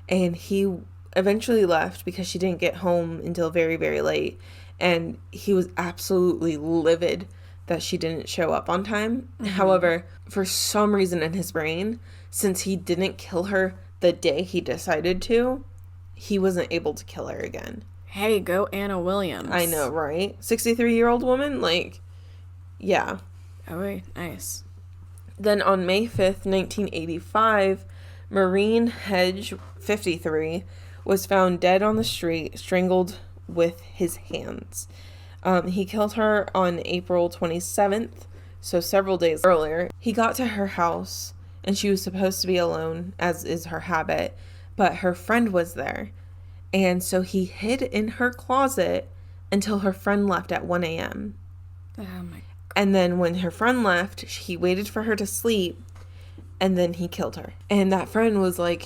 And he eventually left because she didn't get home until very, very late. And he was absolutely livid that she didn't show up on time. Mm-hmm. However, for some reason in his brain, since he didn't kill her the day he decided to, he wasn't able to kill her again. Hey, go Anna Williams. I know, right? 63-year-old woman? Like, yeah. Oh, wait, nice. Then on May 5th, 1985, Maureen Hedge, 53, was found dead on the street, strangled with his hands. He killed her on April 27th, so several days earlier. He got to her house, and she was supposed to be alone, as is her habit, but her friend was there. And so he hid in her closet until her friend left at 1 a.m. Oh, my God. And then when her friend left, he waited for her to sleep, and then he killed her. And that friend was like,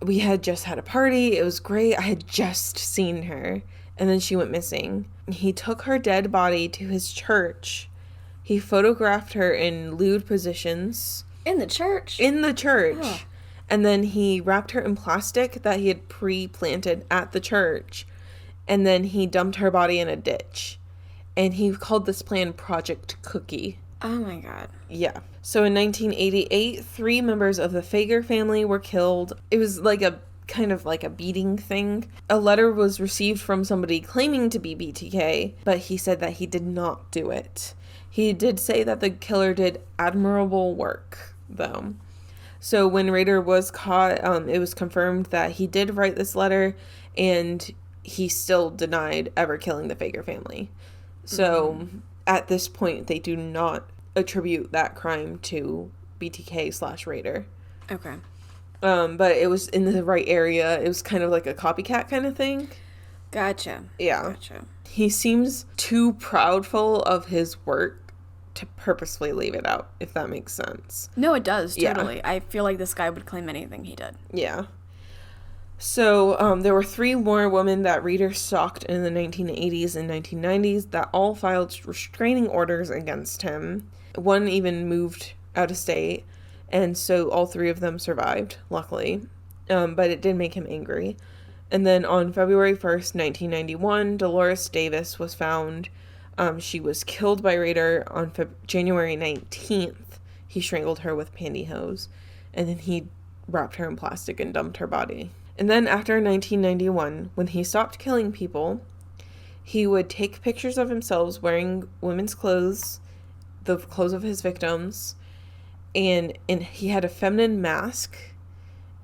we had just had a party. It was great. I had just seen her. And then she went missing. He took her dead body to his church. He photographed her in lewd positions. In the church? In the church. Oh. And then he wrapped her in plastic that he had pre-planted at the church. And then he dumped her body in a ditch. And he called this plan Project Cookie. Oh my God. Yeah. So in 1988, 3 members of the Fager family were killed. It was like a kind of like a beating thing. A letter was received from somebody claiming to be BTK, but he said that he did not do it. He did say that the killer did admirable work, though. So when Rader was caught, it was confirmed that he did write this letter, and he still denied ever killing the Fager family. So at this point, they do not attribute that crime to BTK/Rader. Okay. But it was in the right area. It was kind of like a copycat kind of thing. Gotcha. Yeah. Gotcha. He seems too proudful of his work to purposefully leave it out, if that makes sense. No, it does, totally. Yeah. I feel like this guy would claim anything he did. Yeah. So, there were 3 more women that Rader stalked in the 1980s and 1990s that all filed restraining orders against him. One even moved out of state, and so all 3 of them survived, luckily. But it did make him angry. And then on February 1st, 1991, Dolores Davis was found. She was killed by Rader on January 19th. He strangled her with pantyhose, and then he wrapped her in plastic and dumped her body. And then after 1991, when he stopped killing people, he would take pictures of himself wearing women's clothes, the clothes of his victims, and he had a feminine mask,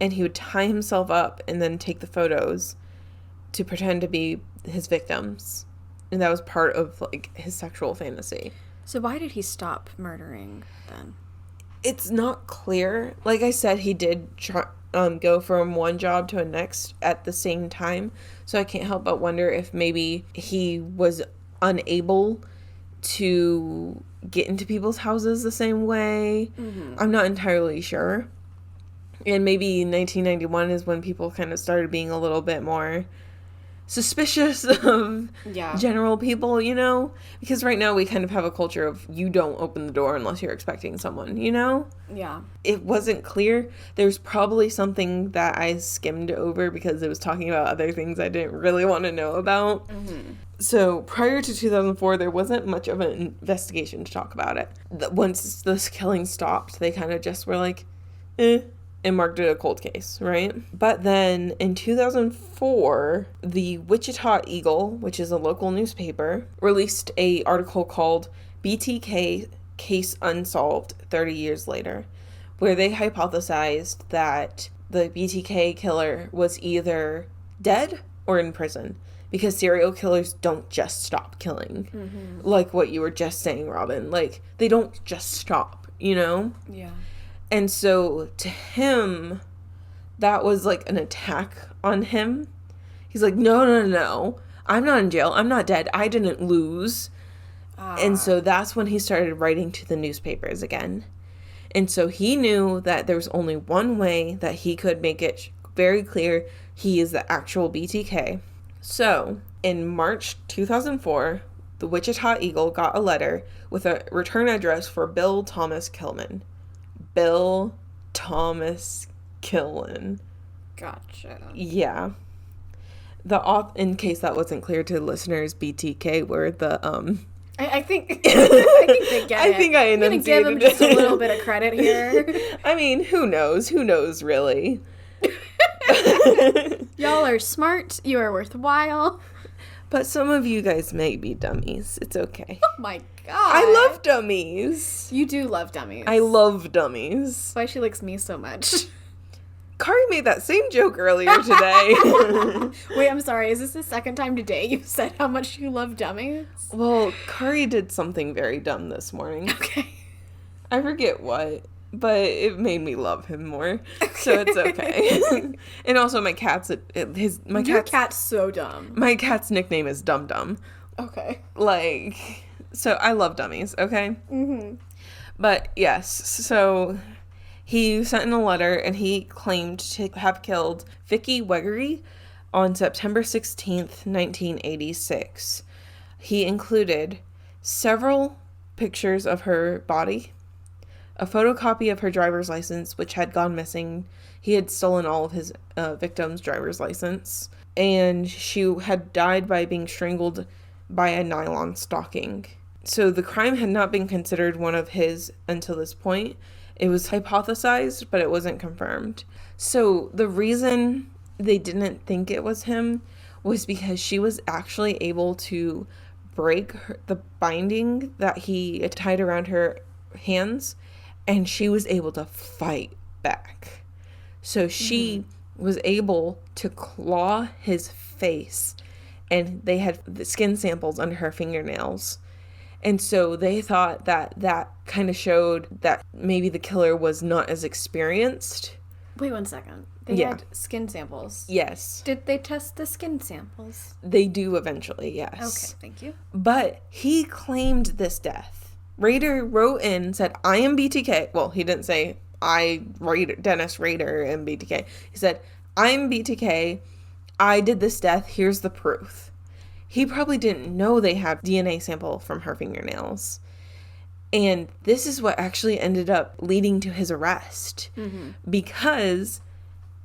and he would tie himself up and then take the photos to pretend to be his victims. And that was part of, like, his sexual fantasy. So why did he stop murdering then? It's not clear. Like I said, he did go from one job to a next at the same time. So I can't help but wonder if maybe he was unable to get into people's houses the same way. Mm-hmm. I'm not entirely sure. And maybe 1991 is when people kind of started being a little bit more suspicious of general people, you know? Because right now we kind of have a culture of you don't open the door unless you're expecting someone, you know? Yeah. It wasn't clear. There's probably something that I skimmed over because it was talking about other things I didn't really want to know about. Mm-hmm. So prior to 2004, there wasn't much of an investigation to talk about it. Once this killing stopped, they kind of just were like, and marked it a cold case, right? But then in 2004, the Wichita Eagle, which is a local newspaper, released an article called BTK Case Unsolved 30 Years Later, where they hypothesized that the BTK killer was either dead or in prison. Because serial killers don't just stop killing. Mm-hmm. Like what you were just saying, Robin. Like, they don't just stop, you know? Yeah. And so, to him, that was, like, an attack on him. He's like, no. I'm not in jail. I'm not dead. I didn't lose. And so, that's when he started writing to the newspapers again. And so, he knew that there was only one way that he could make it very clear he is the actual BTK. So, in March 2004, the Wichita Eagle got a letter with a return address for Bill Thomas Kilman. Bill Thomas Killen. Gotcha. Yeah. In case that wasn't clear to listeners, BTK were the I think they get it. I think I enunciated. I'm gonna give them just a little bit of credit here. I mean, who knows? Who knows, really? Y'all are smart. You are worthwhile. But some of you guys may be dummies. It's okay. Oh my god. I love dummies. You do love dummies. I love dummies. That's why she likes me so much. Kari made that same joke earlier today. Wait, I'm sorry. Is this the second time today you've said how much you love dummies? Well, Kari did something very dumb this morning. Okay. I forget what, but it made me love him more. Okay. So it's okay. And also my cat's Your cat's so dumb. My cat's nickname is Dum Dum. Okay. Like, so I love dummies, okay? Mm-hmm. But yes, so he sent in a letter and he claimed to have killed Vicky Weggery on September 16th, 1986. He included several pictures of her body, a photocopy of her driver's license, which had gone missing. He had stolen all of his victim's driver's license, and she had died by being strangled by a nylon stocking. So the crime had not been considered one of his until this point. It was hypothesized, but it wasn't confirmed. So the reason they didn't think it was him was because she was actually able to break the binding that he tied around her hands, and she was able to fight back. So she was able to claw his face, and they had the skin samples under her fingernails. And so they thought that that kind of showed that maybe the killer was not as experienced. Wait 1 second. They had skin samples. Yes. Did they test the skin samples? They do eventually, yes. Okay, thank you. But he claimed this death. Rader wrote in, said, I am BTK. Well, he didn't say, Dennis Rader am BTK. He said, I'm BTK. I did this death. Here's the proof. He probably didn't know they had DNA sample from her fingernails. And this is what actually ended up leading to his arrest. Mm-hmm. Because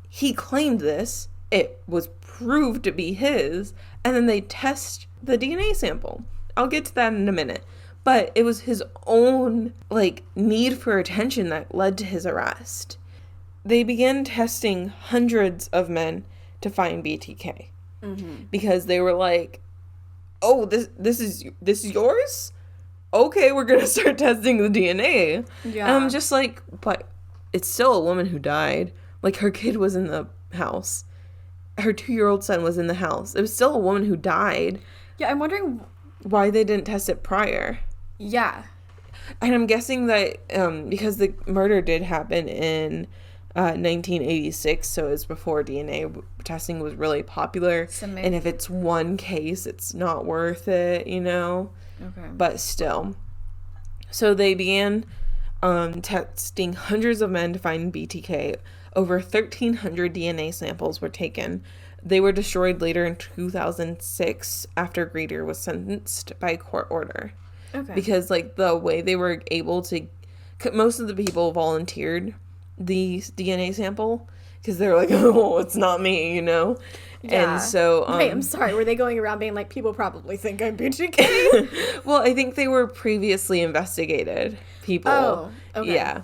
he claimed this, it was proved to be his, and then they test the DNA sample. I'll get to that in a minute. But it was his own, need for attention that led to his arrest. They began testing hundreds of men to find BTK. Mm-hmm. Because they were like, oh, this is yours? Okay, we're going to start testing the DNA. Yeah. And I'm just like, but it's still a woman who died. Like, her kid was in the house. Her 2-year-old son was in the house. It was still a woman who died. Yeah, I'm wondering why they didn't test it prior. Yeah. And I'm guessing that because the murder did happen in 1986, so it was before DNA testing was really popular. And if it's one case, it's not worth it, you know? Okay. But still. So they began testing hundreds of men to find BTK. Over 1,300 DNA samples were taken. They were destroyed later in 2006 after Rader was sentenced by court order. Okay. Because, like, the way they were able to... Most of the people volunteered the DNA sample because they were like, oh, it's not me, you know? Yeah. And so... Wait, I'm sorry. Were they going around being like, people probably think I'm BTK? Well, I think they were previously investigated people. Oh, okay. Yeah.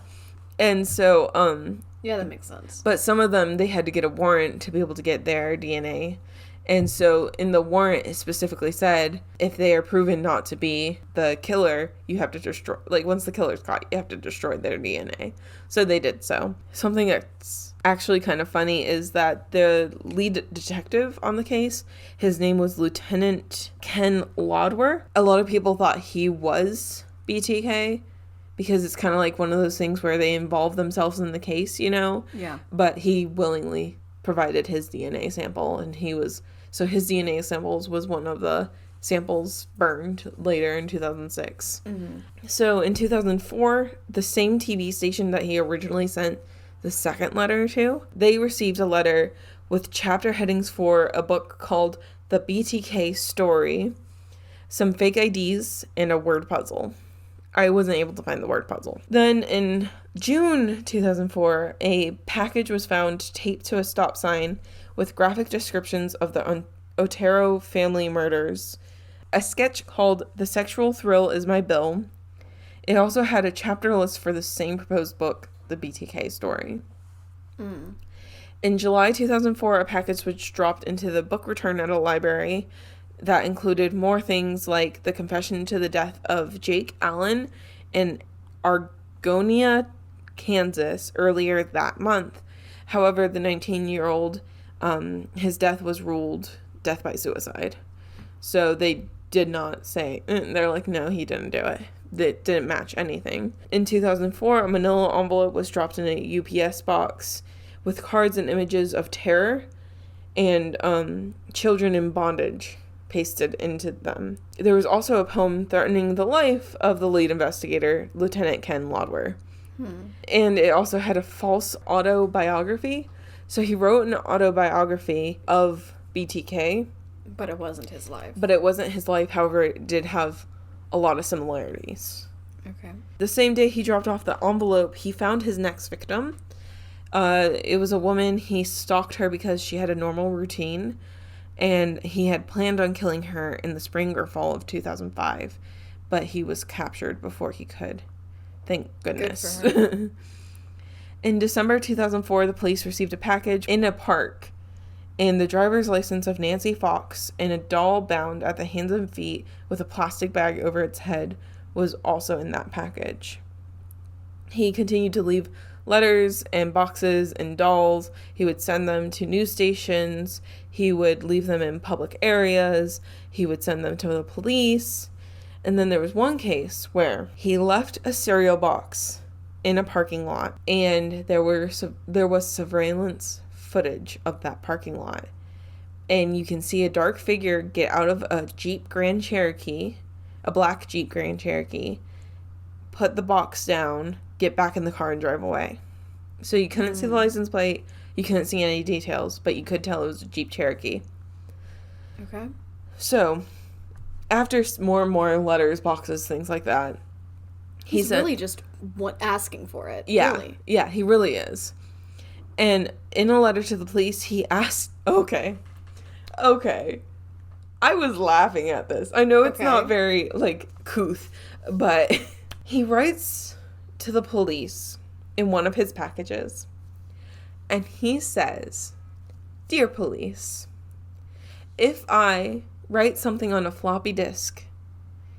And so... Yeah, that makes sense. But some of them, they had to get a warrant to be able to get their DNA. And so in the warrant, it specifically said, if they are proven not to be the killer, you have to destroy, like, once the killer's caught, you have to destroy their DNA. So they did so. Something that's actually kind of funny is that the lead detective on the case, his name was Lieutenant Ken Lodwer. A lot of people thought he was BTK, because it's kind of like one of those things where they involve themselves in the case, you know? Yeah. But he willingly provided his DNA sample, and so his DNA samples was one of the samples burned later in 2006. Mm-hmm. So in 2004, the same TV station that he originally sent the second letter to, they received a letter with chapter headings for a book called The BTK Story, some fake IDs, and a word puzzle. I wasn't able to find the word puzzle. Then in June 2004, a package was found taped to a stop sign with graphic descriptions of the Otero family murders. A sketch called The Sexual Thrill Is My Bill. It also had a chapter list for the same proposed book, The BTK Story. Mm. In July 2004, a package was dropped into the book return at a library that included more things like the confession to the death of Jake Allen in Argonia, Kansas, earlier that month. However, the 19-year-old, his death was ruled death by suicide. So they did not say, they're like, no, he didn't do it. That didn't match anything. In 2004, a manila envelope was dropped in a UPS box with cards and images of terror and children in bondage pasted into them. There was also a poem threatening the life of the lead investigator, Lieutenant Ken Lodwer. And it also had a false autobiography. So he wrote an autobiography of BTK. But it wasn't his life. However, it did have a lot of similarities. Okay. The same day he dropped off the envelope, he found his next victim. It was a woman. He stalked her because she had a normal routine, and he had planned on killing her in the spring or fall of 2005, but he was captured before he could. Thank goodness. Good for her. In December 2004, the police received a package in a park, and the driver's license of Nancy Fox and a doll bound at the hands and feet with a plastic bag over its head was also in that package. He continued to leave letters and boxes and dolls. He would send them to news stations. He would leave them in public areas. He would send them to the police. And then there was one case where he left a cereal box in a parking lot, and there was surveillance footage of that parking lot. And you can see a dark figure get out of a Jeep Grand Cherokee, a black Jeep Grand Cherokee, put the box down, get back in the car, and drive away. So you couldn't see the license plate, you couldn't see any details, but you could tell it was a Jeep Cherokee. Okay. So, after more and more letters, boxes, things like that, he's really just asking for it. Yeah, really. Yeah, he really is. And in a letter to the police, he asked, okay, I was laughing at this. I know it's not very, couth, but he writes to the police in one of his packages, and he says, "Dear police, if I write something on a floppy disk,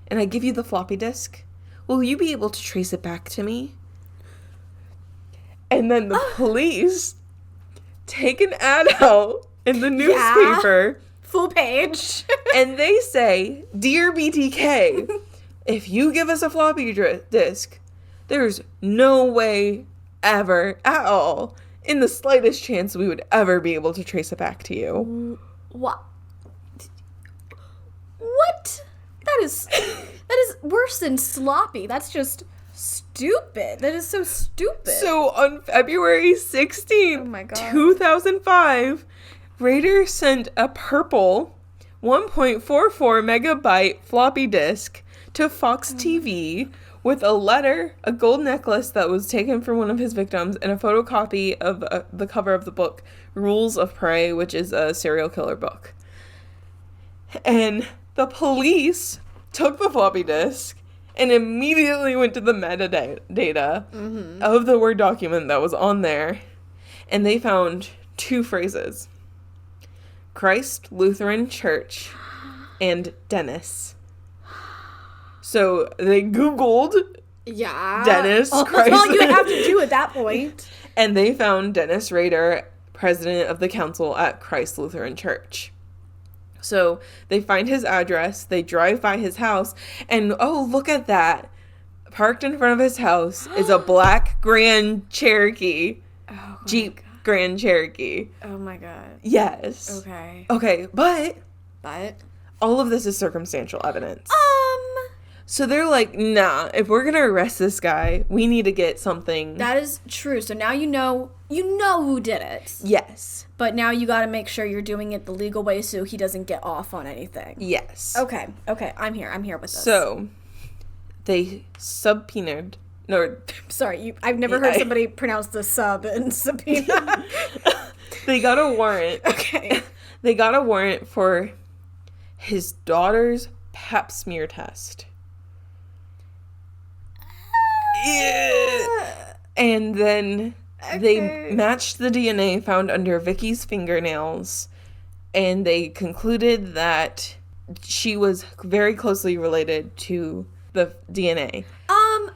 and I give you the floppy disk, will you be able to trace it back to me?" And then the police take an ad out in the newspaper. Full page. And they say, "Dear BTK, if you give us a floppy disk, there's no way ever at all in the slightest chance we would ever be able to trace it back to you. What? That is worse than sloppy. That's just stupid. That is so stupid. So on February 16th, oh my God. 2005, Rader sent a purple 1.44 megabyte floppy disk to Fox TV with a letter, a gold necklace that was taken from one of his victims, and a photocopy of the cover of the book, Rules of Prey, which is a serial killer book. And the police took the floppy disk and immediately went to the metadata of the Word document that was on there, and they found 2 phrases: Christ Lutheran Church and Dennis. So they Googled Dennis Christ. That's all you have to do at that point. And they found Dennis Rader, president of the council at Christ Lutheran Church. So they find his address, they drive by his house, and oh, look at that. Parked in front of his house is a black Grand Cherokee. Oh, Jeep Grand Cherokee. Oh my God. Yes. Okay, but all of this is circumstantial evidence. So they're like, nah, if we're going to arrest this guy, we need to get something. That is true. So now you know who did it. Yes. But now you got to make sure you're doing it the legal way so he doesn't get off on anything. Yes. Okay. I'm here with this. So they subpoenaed. No, sorry, I've never heard somebody pronounce the sub and subpoena. They got a warrant. Okay. They got a warrant for his daughter's pap smear test. Yeah. And then they matched the DNA found under Vicky's fingernails, and they concluded that she was very closely related to the DNA.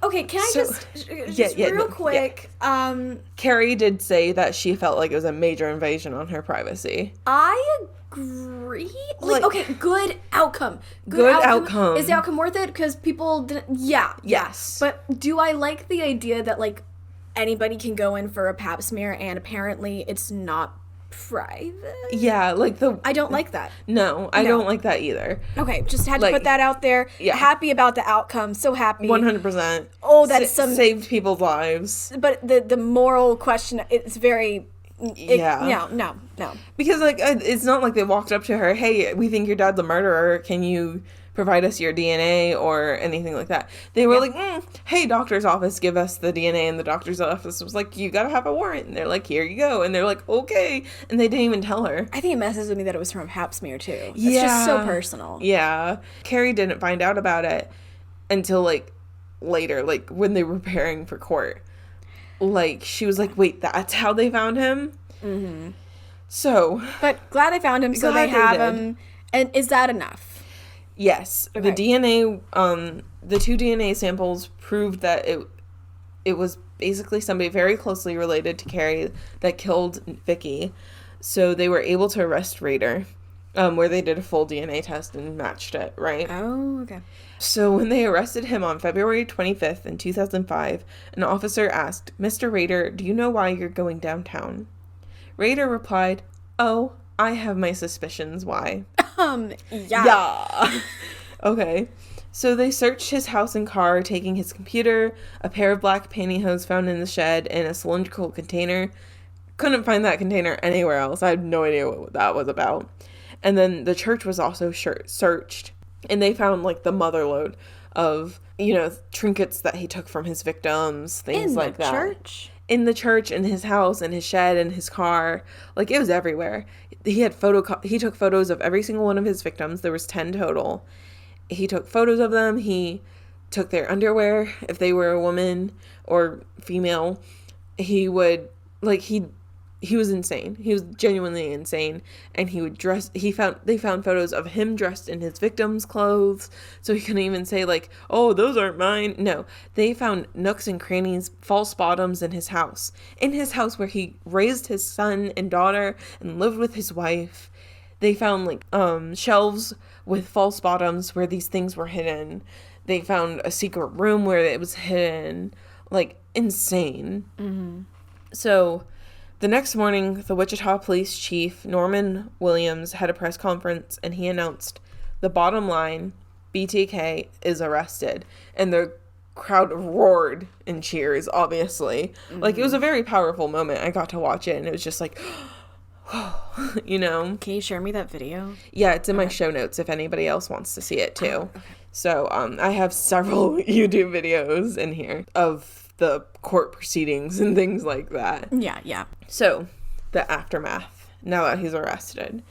Okay, can I just real quick? Yeah. Carrie did say that she felt like it was a major invasion on her privacy. I agree. Okay, good outcome. Good outcome. Is the outcome worth it? Because people didn't. Yeah. Yes. But do I like the idea that like anybody can go in for a pap smear and apparently it's not private? Yeah, like I don't like that. No, I don't like that either. Okay, just had to put that out there. Yeah. Happy about the outcome. So happy. 100%. Oh, that's saved people's lives. But the moral question, it's very... No. Because, like, it's not like they walked up to her, hey, we think your dad's a murderer. Can you provide us your DNA or anything like that? They were like, hey, doctor's office, give us the DNA. And the doctor's office was like, you gotta have a warrant. And they're like, here you go. And they're like, okay. And they didn't even tell her. I think it messes with me that it was from a pap smear, too. It's just so personal. Yeah. Carrie didn't find out about it until, like, later, like, when they were preparing for court. Like, she was like, wait, that's how they found him? Mm-hmm. So. But glad I found him, so they have him. And is that enough? Yes. Okay. The DNA, the 2 DNA samples proved that it was basically somebody very closely related to Carrie that killed Vicky. So they were able to arrest Rader, where they did a full DNA test and matched it, right? Oh, okay. So when they arrested him on February 25th in 2005, an officer asked, Mr. Rader, do you know why you're going downtown? Rader replied, oh, I have my suspicions why. Yeah. Okay. So they searched his house and car, taking his computer, a pair of black pantyhose found in the shed, and a cylindrical container. Couldn't find that container anywhere else. I had no idea what that was about. And then the church was also searched. And they found, like, the motherlode of, trinkets that he took from his victims, things like that. In the church, in his house, in his shed, in his car. Like, it was everywhere. He took photos of every single one of his victims. There was 10 total. He took photos of them. He took their underwear, if they were a woman or female. He would, like, he was insane. He was genuinely insane. And he would they found photos of him dressed in his victims' clothes. So he couldn't even say, like, oh, those aren't mine. No, they found nooks and crannies, false bottoms in his house. In his house where he raised his son and daughter and lived with his wife. They found, like, shelves with false bottoms where these things were hidden. They found a secret room where it was hidden. Like, insane. Mm-hmm. So, the next morning, the Wichita Police Chief, Norman Williams, had a press conference, and he announced, the bottom line, BTK is arrested. And the crowd roared in cheers, obviously. Mm-hmm. Like, it was a very powerful moment. I got to watch it, and it was just like, you know? Can you share me that video? Yeah, it's in my show notes if anybody else wants to see it, too. Oh, okay. So, I have several YouTube videos in here of the court proceedings and things like that. Yeah. So, the aftermath, now that he's arrested.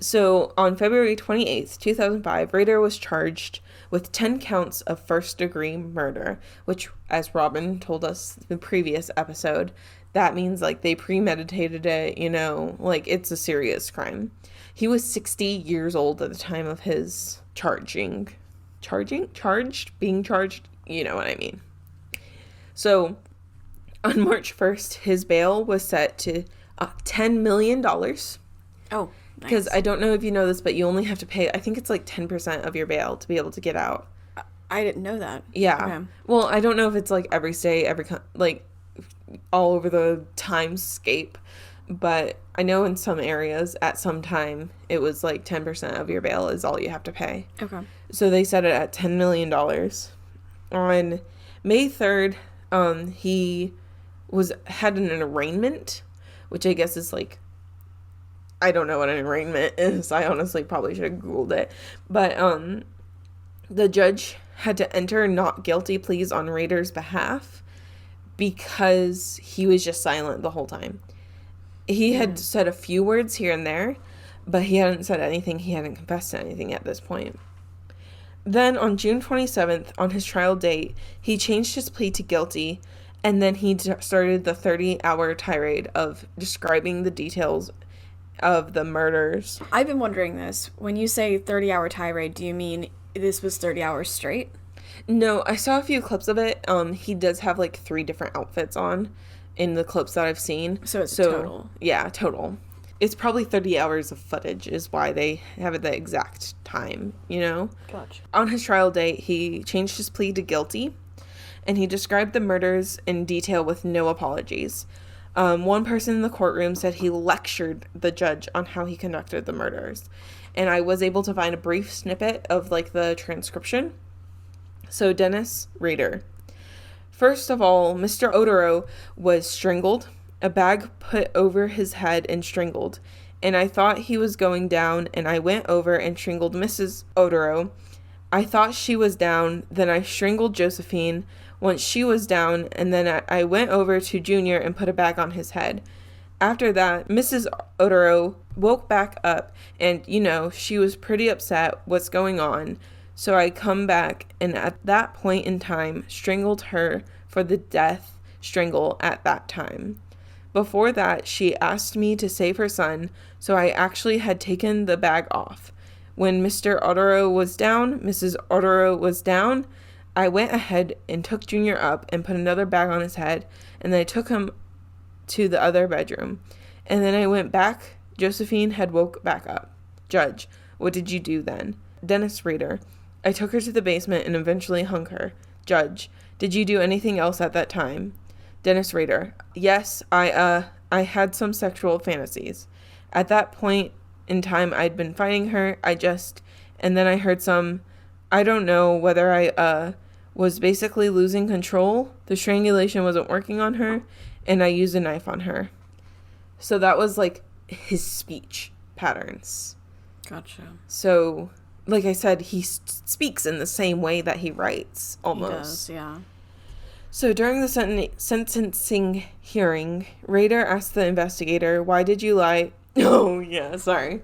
So, on February 28th, 2005, Rader was charged with 10 counts of first-degree murder, which, as Robin told us in the previous episode, that means, like, they premeditated it, you know, like, it's a serious crime. He was 60 years old at the time of his being charged, you know what I mean. So, on March 1st, his bail was set to $10 million. Oh, Because nice. I don't know if you know this, but you only have to pay, I think it's like 10% of your bail to be able to get out. I didn't know that. Yeah. Okay. Well, I don't know if it's like every state, like all over the timescape, but I know in some areas at some time it was like 10% of your bail is all you have to pay. Okay. So they set it at $10 million. On May 3rd, he had an arraignment, which I guess is like, I don't know what an arraignment is. I honestly probably should have Googled it. But the judge had to enter not guilty pleas on Rader's behalf because he was just silent the whole time. He had said a few words here and there, but he hadn't said anything. He hadn't confessed to anything at this point. Then on June 27th, on his trial date, he changed his plea to guilty, and then he started the 30-hour tirade of describing the details of the murders. I've been wondering this. When you say 30-hour tirade, do you mean this was 30 hours straight? No, I saw a few clips of it. He does have like 3 different outfits on in the clips that I've seen. So it's total. Yeah, total. It's probably 30 hours of footage is why they have it the exact time, you know? Gotcha. On his trial date, he changed his plea to guilty, and he described the murders in detail with no apologies. One person in the courtroom said he lectured the judge on how he conducted the murders. And I was able to find a brief snippet of, like, the transcription. So, Dennis Rader. First of all, Mr. Odero was strangled, a bag put over his head and strangled. And I thought he was going down, and I went over and strangled Mrs. Odero. I thought she was down, then I strangled Josephine once she was down, and then I went over to Junior and put a bag on his head. After that, Mrs. Odero woke back up, and, you know, she was pretty upset what's going on. So I come back, and at that point in time, strangled her for the death strangle at that time. Before that, she asked me to save her son, so I actually had taken the bag off. When Mr. Odero was down, Mrs. Odero was down, I went ahead and took Junior up and put another bag on his head, and then I took him to the other bedroom. And then I went back. Josephine had woke back up. Judge, what did you do then? Dennis Rader, I took her to the basement and eventually hung her. Judge, did you do anything else at that time? Dennis Rader, yes, I had some sexual fantasies. At that point in time, I'd been fighting her. And then I heard some, I don't know whether I was basically losing control. The strangulation wasn't working on her, and I used a knife on her. So that was like his speech patterns. Gotcha. So, like I said, he speaks in the same way that he writes, almost. He does, yeah. So during the sentencing hearing, Rader asked the investigator, why did you lie? Oh, yeah, sorry.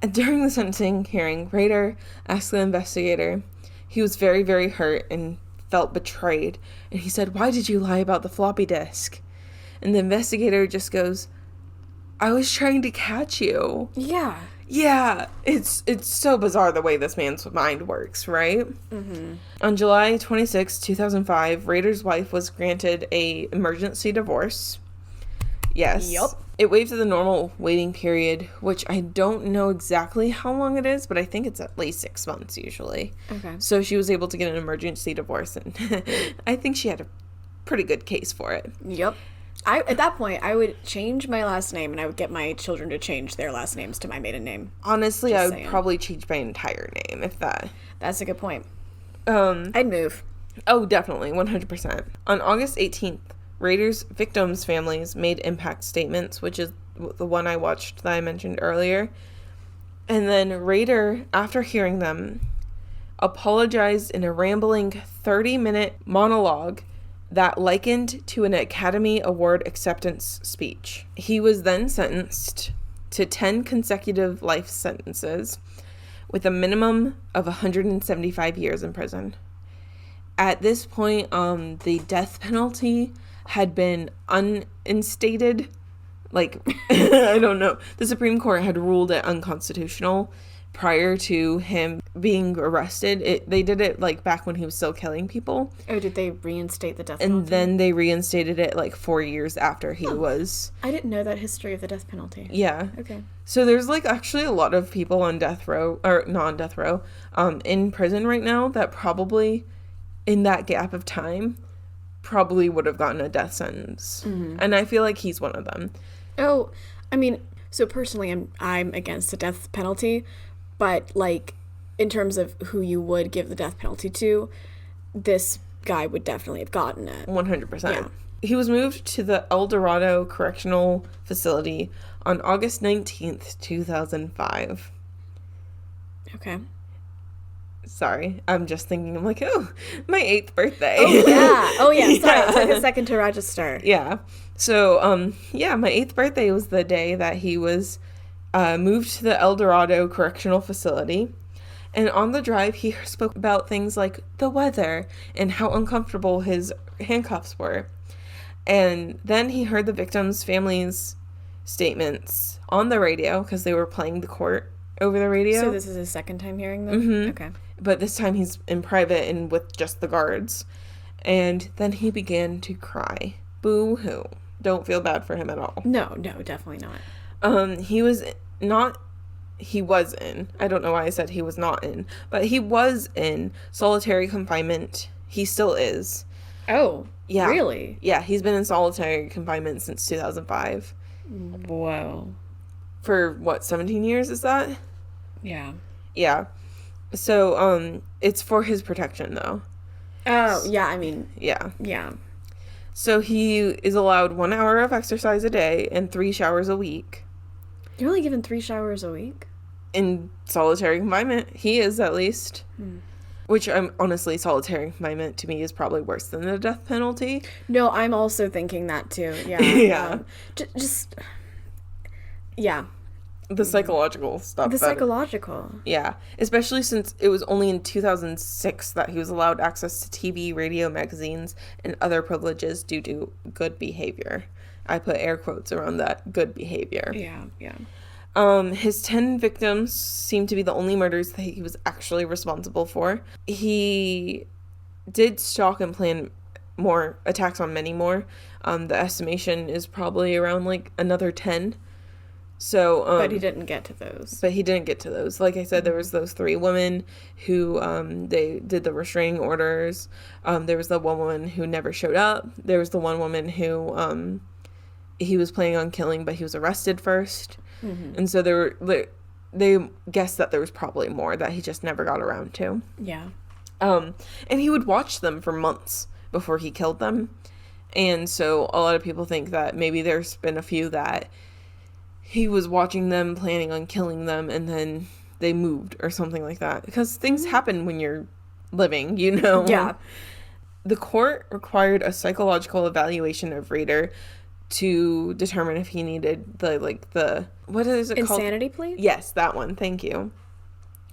And during the sentencing hearing, Rader asked the investigator, he was very, very hurt and felt betrayed. And he said, why did you lie about the floppy disk? And the investigator just goes, I was trying to catch you. Yeah. Yeah, it's so bizarre the way this man's mind works, right? Mm-hmm. On July 26, 2005, Rader's wife was granted a emergency divorce. Yes. Yup. It waived the normal waiting period, which I don't know exactly how long it is, but I think it's at least 6 months usually. Okay. So she was able to get an emergency divorce, and I think she had a pretty good case for it. Yep. At that point, I would change my last name, and I would get my children to change their last names to my maiden name. Honestly, Just I would saying. probably change my entire name if that. That's a good point. I'd move. Oh, definitely, 100%. On August 18th, Rader's victims' families made impact statements, which is the one I watched that I mentioned earlier. And then Rader, after hearing them, apologized in a rambling 30-minute monologue that likened to an Academy Award acceptance speech. He was then sentenced to 10 consecutive life sentences with a minimum of 175 years in prison. At this point, the death penalty had been uninstated. Like, I don't know. The Supreme Court had ruled it unconstitutional prior to him being arrested. They did it, like, back when he was still killing people. Oh, did they reinstate the death penalty? And then they reinstated it, like, 4 years after he was... I didn't know that history of the death penalty. Yeah. Okay. So there's, like, actually a lot of people on death row, or not on death row, in prison right now that probably, in that gap of time, probably would have gotten a death sentence. Mm-hmm. And I feel like he's one of them. Oh, I mean, so personally, I'm against the death penalty, but, like, in terms of who you would give the death penalty to, this guy would definitely have gotten it. 100%. Yeah. He was moved to the El Dorado Correctional Facility on August 19th, 2005. Okay. Sorry, I'm just thinking, I'm like, oh, my 8th birthday. Oh, yeah. Sorry, it took a second to register. Yeah. So, yeah, my 8th birthday was the day that he was moved to the El Dorado Correctional Facility. And on the drive, he spoke about things like the weather and how uncomfortable his handcuffs were. And then he heard the victims' families' statements on the radio because they were playing the court over the radio. So this is his second time hearing them? Mm-hmm. Okay. But this time he's in private and with just the guards. And then he began to cry. Boo-hoo. Don't feel bad for him at all. No, definitely not. He was in, I don't know why I said he was not in, but he was in solitary confinement. He still is. Oh, yeah. Really? Yeah, he's been in solitary confinement since 2005. Whoa. For, what, 17 years is that? Yeah. Yeah. So, it's for his protection, though. Oh, yeah, I mean. Yeah. Yeah. So he is allowed 1 hour of exercise a day and 3 showers a week. You're only given 3 showers a week? In solitary confinement. He is, at least. Which, honestly, solitary confinement to me is probably worse than the death penalty. No, I'm also thinking that, too. Yeah. Yeah. Yeah. The psychological stuff. Psychological. Yeah. Especially since it was only in 2006 that he was allowed access to TV, radio, magazines, and other privileges due to good behavior. I put air quotes around that, good behavior. Yeah. His 10 victims seem to be the only murders that he was actually responsible for. He did stalk and plan more attacks on many more. The estimation is probably around, like, another 10. So, but he didn't get to those. Like I said, there was those 3 women who, they did the restraining orders. There was the one woman who never showed up. There was the one woman who, he was planning on killing, but he was arrested first. Mm-hmm. And so they guessed that there was probably more that he just never got around to. Yeah. And he would watch them for months before he killed them. And so a lot of people think that maybe there's been a few that he was watching them, planning on killing them, and then they moved or something like that. Because things happen when you're living, you know? Yeah. The court required a psychological evaluation of Rader to determine if he needed the what is it called? Insanity plea? Yes, that one. Thank you.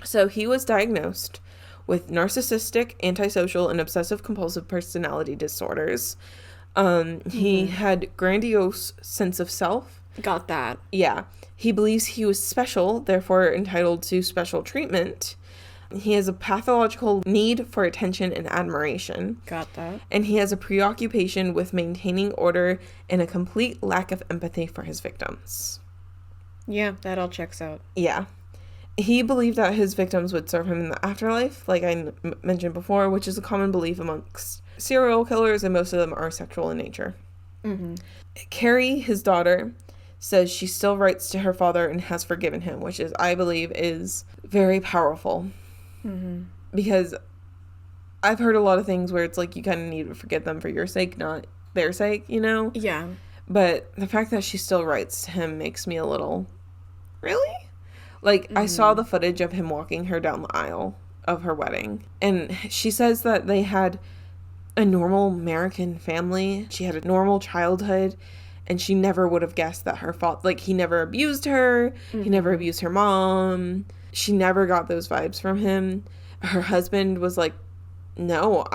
So he was diagnosed with narcissistic, antisocial, and obsessive compulsive personality disorders. He had grandiose sense of self. Got that. Yeah. He believes he was special, therefore entitled to special treatment. He has a pathological need for attention and admiration. Got that. And he has a preoccupation with maintaining order and a complete lack of empathy for his victims. Yeah, that all checks out. Yeah. He believed that his victims would serve him in the afterlife, like I mentioned before, which is a common belief amongst serial killers, and most of them are sexual in nature. Mm-hmm. Carrie, his daughter, says she still writes to her father and has forgiven him, which is, I believe, is very powerful. Mm-hmm. Because I've heard a lot of things where it's like you kind of need to forgive them for your sake, not their sake, you know? Yeah. But the fact that she still writes to him makes me a little, really? Like, I saw the footage of him walking her down the aisle of her wedding. And she says that they had a normal American family. She had a normal childhood. And she never would have guessed that her father, like, he never abused her. He never abused her mom. She never got those vibes from him. Her husband was like, no,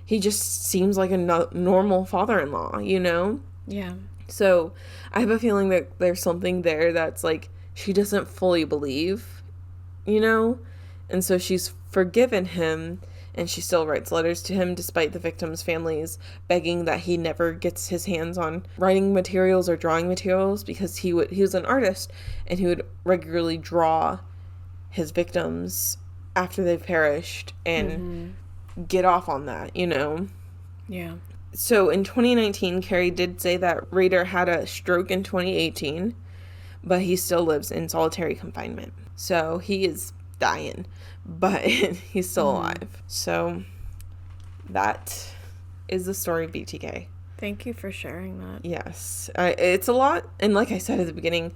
he just seems like a normal father-in-law, you know? Yeah. So I have a feeling that there's something there that's like, she doesn't fully believe, you know? And so she's forgiven him, and she still writes letters to him despite the victims' families begging that he never gets his hands on writing materials or drawing materials, because he was an artist, and he would regularly draw his victims after they've perished and get off on that, you know? Yeah. So in 2019, Carrie did say that Rader had a stroke in 2018, but he still lives in solitary confinement. So he is dying, but he's still alive. So that is the story of BTK. Thank you for sharing that. Yes. It's a lot. And like I said at the beginning,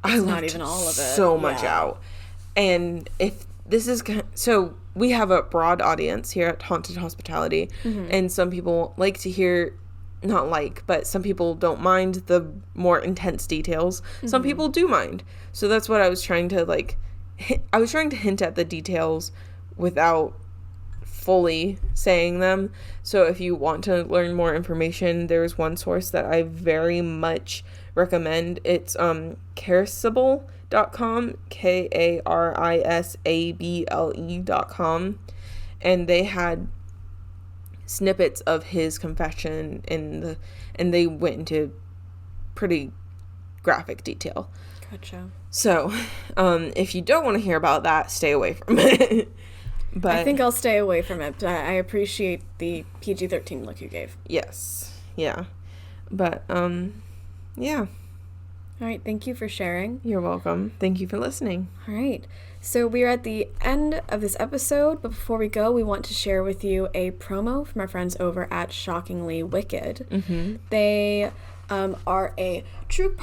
I left not even all of it. So much out. And if this is... So we have a broad audience here at Haunted Hospitality. And some people like to hear... Not like, but some people don't mind the more intense details. Some people do mind. So that's what I was trying to, like... I was trying to hint at the details without fully saying them. So if you want to learn more information, there's one source that I very much recommend. It's Karisable.com, Karisable.com, and they had snippets of his confession and they went into pretty graphic detail. Gotcha. So, if you don't want to hear about that, stay away from it. But I think I'll stay away from it. But I appreciate the PG-13 look you gave. Yes. Yeah. But, yeah. All right. Thank you for sharing. You're welcome. Thank you for listening. All right. So we are at the end of this episode, but before we go, we want to share with you a promo from our friends over at Shockingly Wicked. They are a true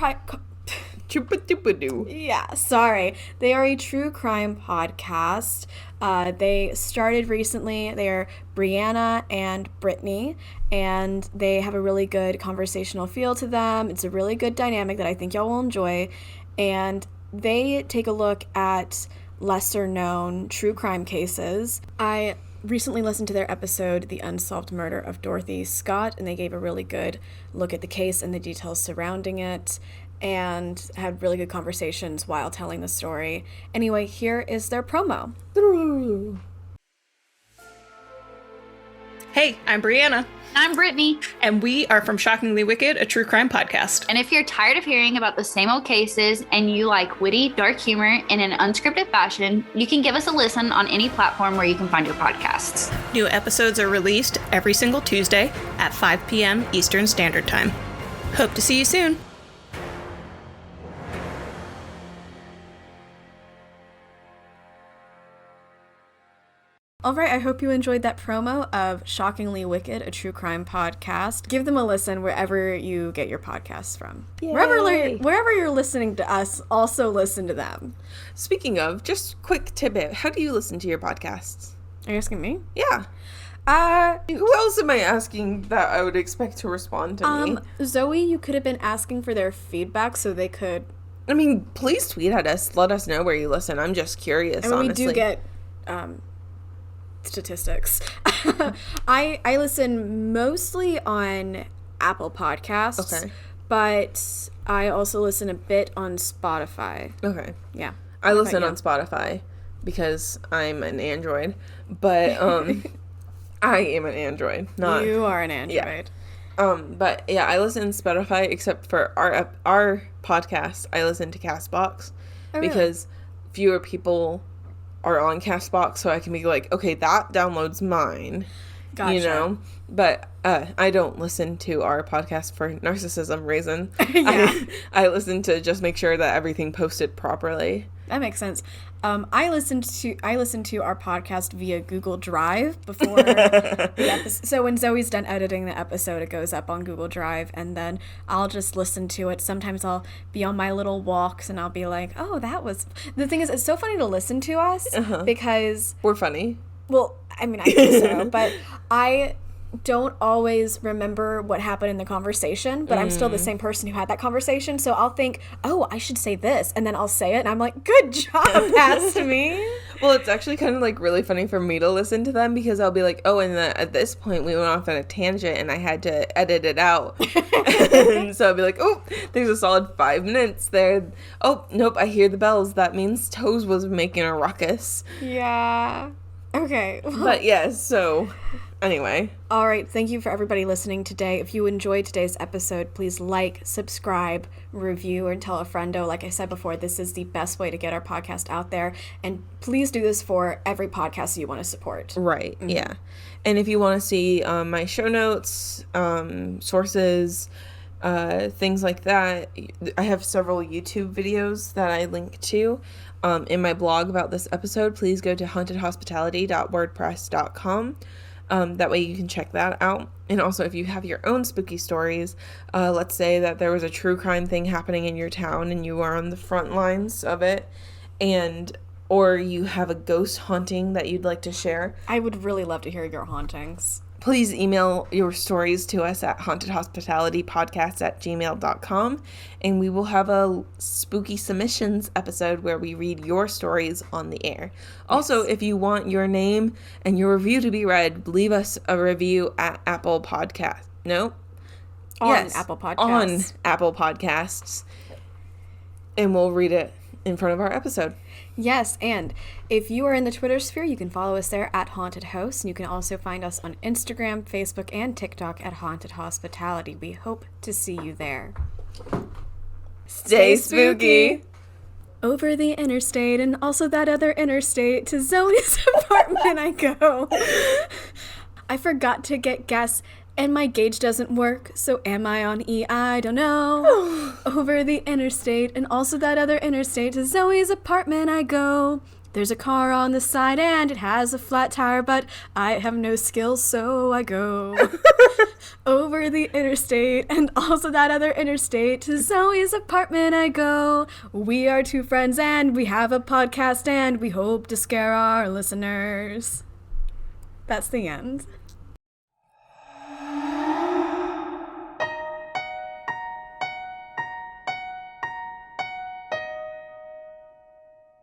Yeah, sorry. They are a true crime podcast. They started recently. They're Brianna and Brittany, and they have a really good conversational feel to them. It's a really good dynamic that I think y'all will enjoy. And they take a look at lesser known true crime cases. I recently listened to their episode, The Unsolved Murder of Dorothy Scott, and they gave a really good look at the case and the details surrounding it, and had really good conversations while telling the story. Anyway, here is their promo. Hey, I'm Brianna. I'm Brittany. And we are from Shockingly Wicked, a true crime podcast. And if you're tired of hearing about the same old cases and you like witty, dark humor in an unscripted fashion, you can give us a listen on any platform where you can find your podcasts. New episodes are released every single Tuesday at 5 p.m. Eastern Standard Time. Hope to see you soon. All right, I hope you enjoyed that promo of Shockingly Wicked, a true crime podcast. Give them a listen wherever you get your podcasts from. Yay. Wherever you're listening to us, also listen to them. Speaking of, just quick tidbit, how do you listen to your podcasts? Are you asking me? Yeah. Who else am I asking that I would expect to respond to me? Zoey, you could have been asking for their feedback so they could... I mean, please tweet at us. Let us know where you listen. I'm just curious, honestly. We do get... statistics. I listen mostly on Apple Podcasts. Okay. But I also listen a bit on Spotify. Okay. Yeah. I listen on Spotify. because I'm an android, but I am an android, not You are an android. but yeah, I listen to Spotify except for our podcast. I listen to Castbox because fewer people are on Castbox, so I can be like, okay, that downloads mine. Gotcha. You know, but I don't listen to our podcast for narcissism reason. Yeah. I listen to just make sure that everything posted properly. That makes sense. I listen to our podcast via Google Drive before the episode. So when Zoe's done editing the episode, it goes up on Google Drive, and then I'll just listen to it. Sometimes I'll be on my little walks, and I'll be like, "Oh, that was." The thing is, it's so funny to listen to us because We're funny. well, I mean, I think so, but I don't always remember what happened in the conversation, but I'm still the same person who had that conversation. So I'll think, oh, I should say this. And then I'll say it and I'm like, good job, past me. Well, it's actually kind of like really funny for me to listen to them because I'll be like, oh, and at this point we went off on a tangent and I had to edit it out. And so I'll be like, oh, there's a solid 5 minutes there. Oh, nope, I hear the bells. That means Toes was making a ruckus. Yeah. Okay. But yes, so anyway. All right. Thank you for everybody listening today. If you enjoyed today's episode, please like, subscribe, review, and tell a friendo. Like I said before, this is the best way to get our podcast out there. And please do this for every podcast you want to support. Right. Yeah. And if you want to see my show notes, sources, things like that, I have several YouTube videos that I link to in my blog about this episode. Please go to hauntedhospitality.wordpress.com. That way you can check that out. And also if you have your own spooky stories, let's say that there was a true crime thing happening in your town and you are on the front lines of it, or you have a ghost haunting that you'd like to share, I would really love to hear your hauntings. please email your stories to us at hauntedhospitalitypodcast@gmail.com, and we will have a spooky submissions episode where we read your stories on the air. Also, if you want your name and your review to be read, leave us a review at Apple Podcast. No? On Apple Podcasts. On Apple Podcasts. And we'll read it in front of our episode. Yes, and if you are in the Twitter sphere, you can follow us there at Haunted Host, and you can also find us on Instagram, Facebook, and TikTok at Haunted Hospitality. We hope to see you there. Stay spooky. Over the interstate and also that other interstate to Zoey's apartment I go. I forgot to get gas and my gauge doesn't work, so am I on E? I don't know. Over the interstate and also that other interstate to Zoey's apartment I go. There's a car on the side and it has a flat tire, but I have no skills, so I go. Over the interstate and also that other interstate to Zoey's apartment I go. We are two friends and we have a podcast and we hope to scare our listeners. That's the end.